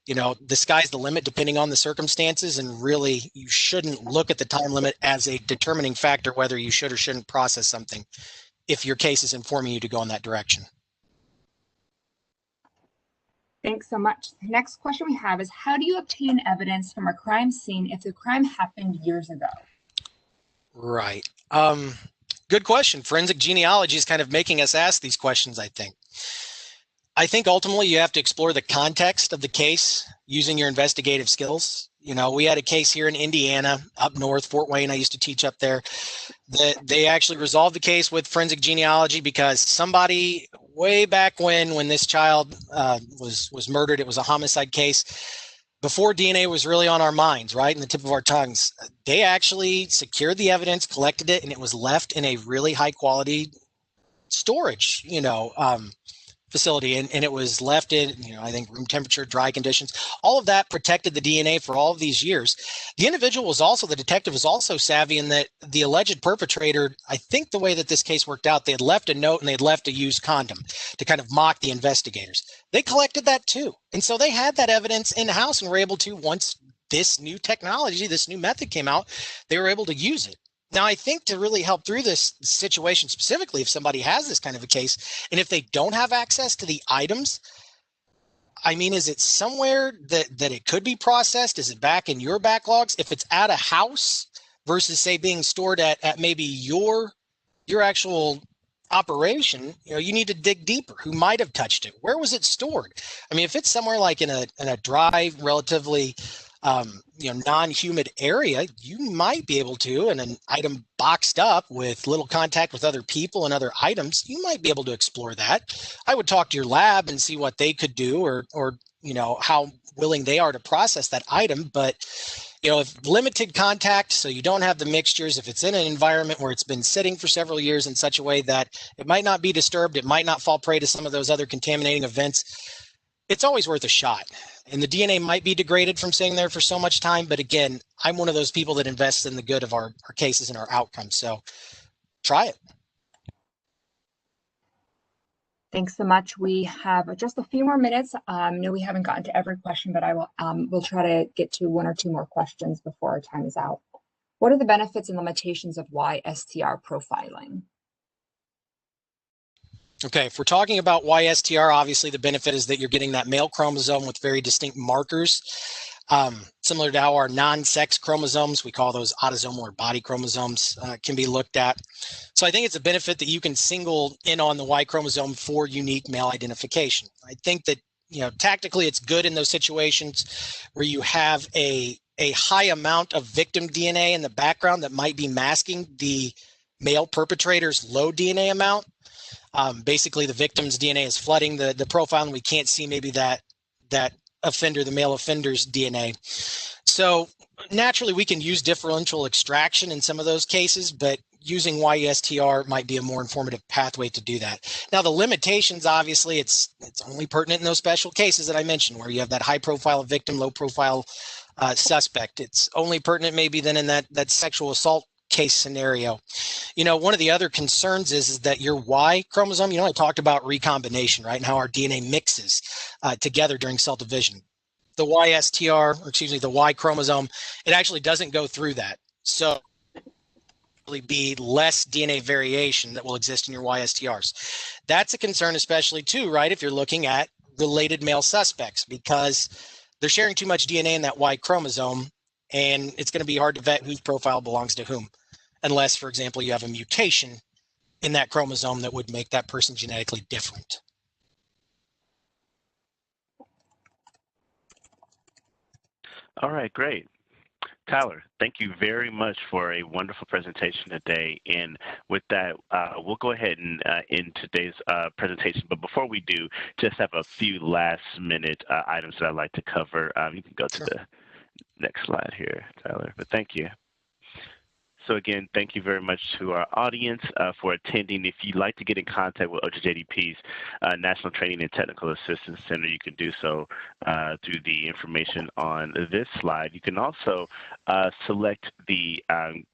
you know, the sky's the limit depending on the circumstances. And really, you shouldn't look at the time limit as a determining factor whether you should or shouldn't process something if your case is informing you to go in that direction. Thanks so much. The next question we have is, how do you obtain evidence from a crime scene if the crime happened years ago? Right. Good question. Forensic genealogy is kind of making us ask these questions, I think. I think ultimately you have to explore the context of the case using your investigative skills. You know, we had a case here in Indiana, up north, Fort Wayne. I used to teach up there. That they actually resolved the case with forensic genealogy because somebody way back when this child was murdered, it was a homicide case. Before DNA was really on our minds, right, in the tip of our tongues, they actually secured the evidence, collected it, and it was left in a really high quality storage, facility, and it was left in, I think room temperature, dry conditions. All of that protected the DNA for all of these years. The individual was also, the detective was also savvy in that the alleged perpetrator, I think the way that this case worked out, they had left a note and they had left a used condom to kind of mock the investigators. They collected that too. And so they had that evidence in house and were able to, once this new technology, this new method came out, they were able to use it. Now, I think to really help through this situation, specifically if somebody has this kind of a case, and if they don't have access to the items, I mean, is it somewhere that it could be processed? Is it back in your backlogs? If it's at a house versus, say, being stored at maybe your actual operation, you need to dig deeper. Who might have touched it? Where was it stored? I mean, if it's somewhere like in a dry, relatively non-humid area, you might be able to, and an item boxed up with little contact with other people and other items, you might be able to explore that. I would talk to your lab and see what they could do or how willing they are to process that item. But, if limited contact, so you don't have the mixtures, if it's in an environment where it's been sitting for several years in such a way that it might not be disturbed, it might not fall prey to some of those other contaminating events, it's always worth a shot. And the DNA might be degraded from sitting there for so much time. But again, I'm one of those people that invests in the good of our cases and our outcomes. So try it. Thanks so much. We have just a few more minutes. No, we haven't gotten to every question, but we'll try to get to one or two more questions before our time is out. What are the benefits and limitations of YSTR profiling? Okay, if we're talking about YSTR, obviously the benefit is that you're getting that male chromosome with very distinct markers. Similar to how our non-sex chromosomes, we call those autosomal or body chromosomes, can be looked at. So I think it's a benefit that you can single in on the Y chromosome for unique male identification. I think that, tactically it's good in those situations where you have a high amount of victim DNA in the background that might be masking the male perpetrator's low DNA amount. Basically, the victim's DNA is flooding the profile, and we can't see maybe that offender, the male offender's DNA. So naturally, we can use differential extraction in some of those cases, but using YSTR might be a more informative pathway to do that. Now, the limitations, obviously, it's only pertinent in those special cases that I mentioned, where you have that high profile victim, low profile suspect. It's only pertinent maybe then in that sexual assault case scenario. One of the other concerns is that your Y chromosome, I talked about recombination, right? And how our DNA mixes together during cell division. The YSTR, or excuse me, the Y chromosome, it actually doesn't go through that. So be less DNA variation that will exist in your YSTRs. That's a concern, especially too, right? If you're looking at related male suspects, because they're sharing too much DNA in that Y chromosome, and it's going to be hard to vet whose profile belongs to whom, unless, for example, you have a mutation in that chromosome that would make that person genetically different. All right, great. Tyler, thank you very much for a wonderful presentation today. And with that, we'll go ahead and end today's presentation. But before we do, just have a few last minute items that I'd like to cover. You can go to the next slide here, Tyler, but thank you. So again, thank you very much to our audience for attending. If you'd like to get in contact with OJJDP's National Training and Technical Assistance Center, you can do so through the information on this slide. You can also select the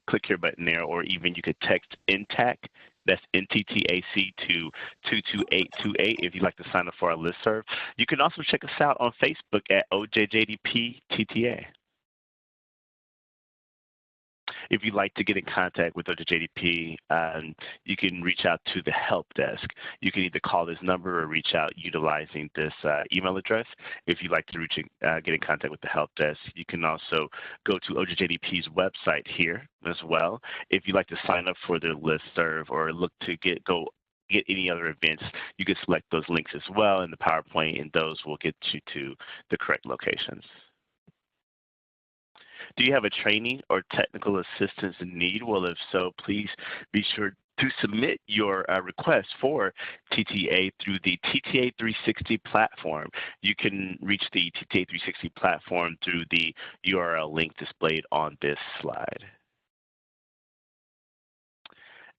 click here button there, or even you could text NTAC, that's NTTAC, to 22828 if you'd like to sign up for our listserv. You can also check us out on Facebook at OJJDP TTA. If you'd like to get in contact with OJJDP, you can reach out to the help desk. You can either call this number or reach out utilizing this email address. If you'd like to get in contact with the help desk, you can also go to OJJDP's website here as well. If you'd like to sign up for their listserv or look to get any other events, you can select those links as well in the PowerPoint, and those will get you to the correct locations. Do you have a training or technical assistance need? Well, if so, please be sure to submit your request for TTA through the TTA 360 platform. You can reach the TTA 360 platform through the URL link displayed on this slide.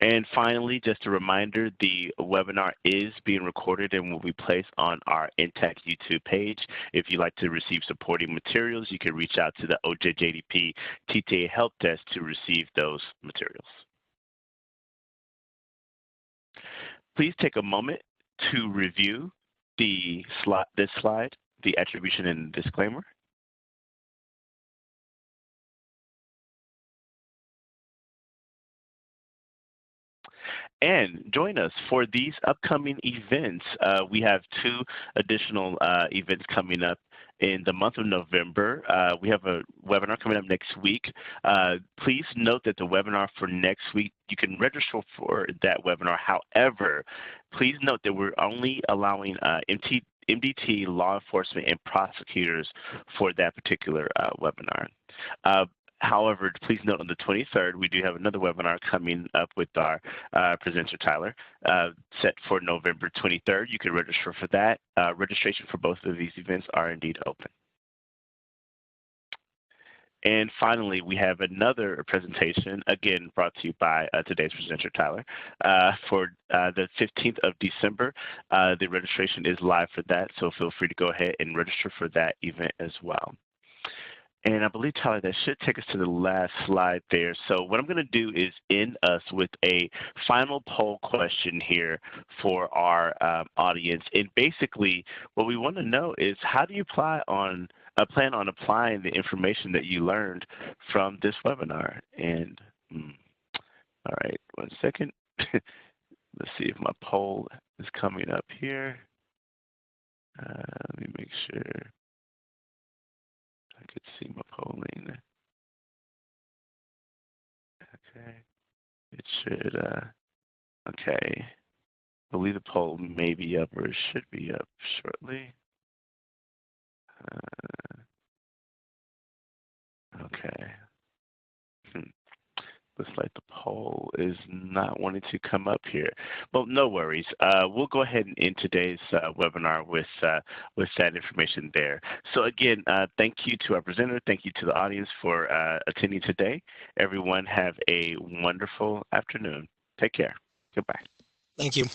And finally, just a reminder, the webinar is being recorded and will be placed on our NTAC YouTube page. If you'd like to receive supporting materials, you can reach out to the OJJDP TTA Help Desk to receive those materials. Please take a moment to review this slide, the attribution and disclaimer. And join us for these upcoming events. We have 2 additional events coming up in the month of November. We have a webinar coming up next week. Please note that the webinar for next week, you can register for that webinar. However, please note that we're only allowing MDT, law enforcement, and prosecutors for that particular webinar. However, please note on the 23rd, we do have another webinar coming up with our presenter, Tyler, set for November 23rd. You can register for that. Registration for both of these events are indeed open. And finally, we have another presentation, again, brought to you by today's presenter, Tyler, for the 15th of December. The registration is live for that, so feel free to go ahead and register for that event as well. And I believe, Tyler, that should take us to the last slide there. So what I'm going to do is end us with a final poll question here for our audience. And basically, what we want to know is, how do you plan on applying the information that you learned from this webinar? And all right, one second. Let's see if my poll is coming up here. Let me make sure I could see my polling. Okay, it should, okay. I believe the poll may be up, or it should be up shortly. Okay. Looks like the poll is not wanting to come up here. Well, no worries. We'll go ahead and end today's webinar with that information there. So again, thank you to our presenter. Thank you to the audience for attending today. Everyone have a wonderful afternoon. Take care. Goodbye. Thank you.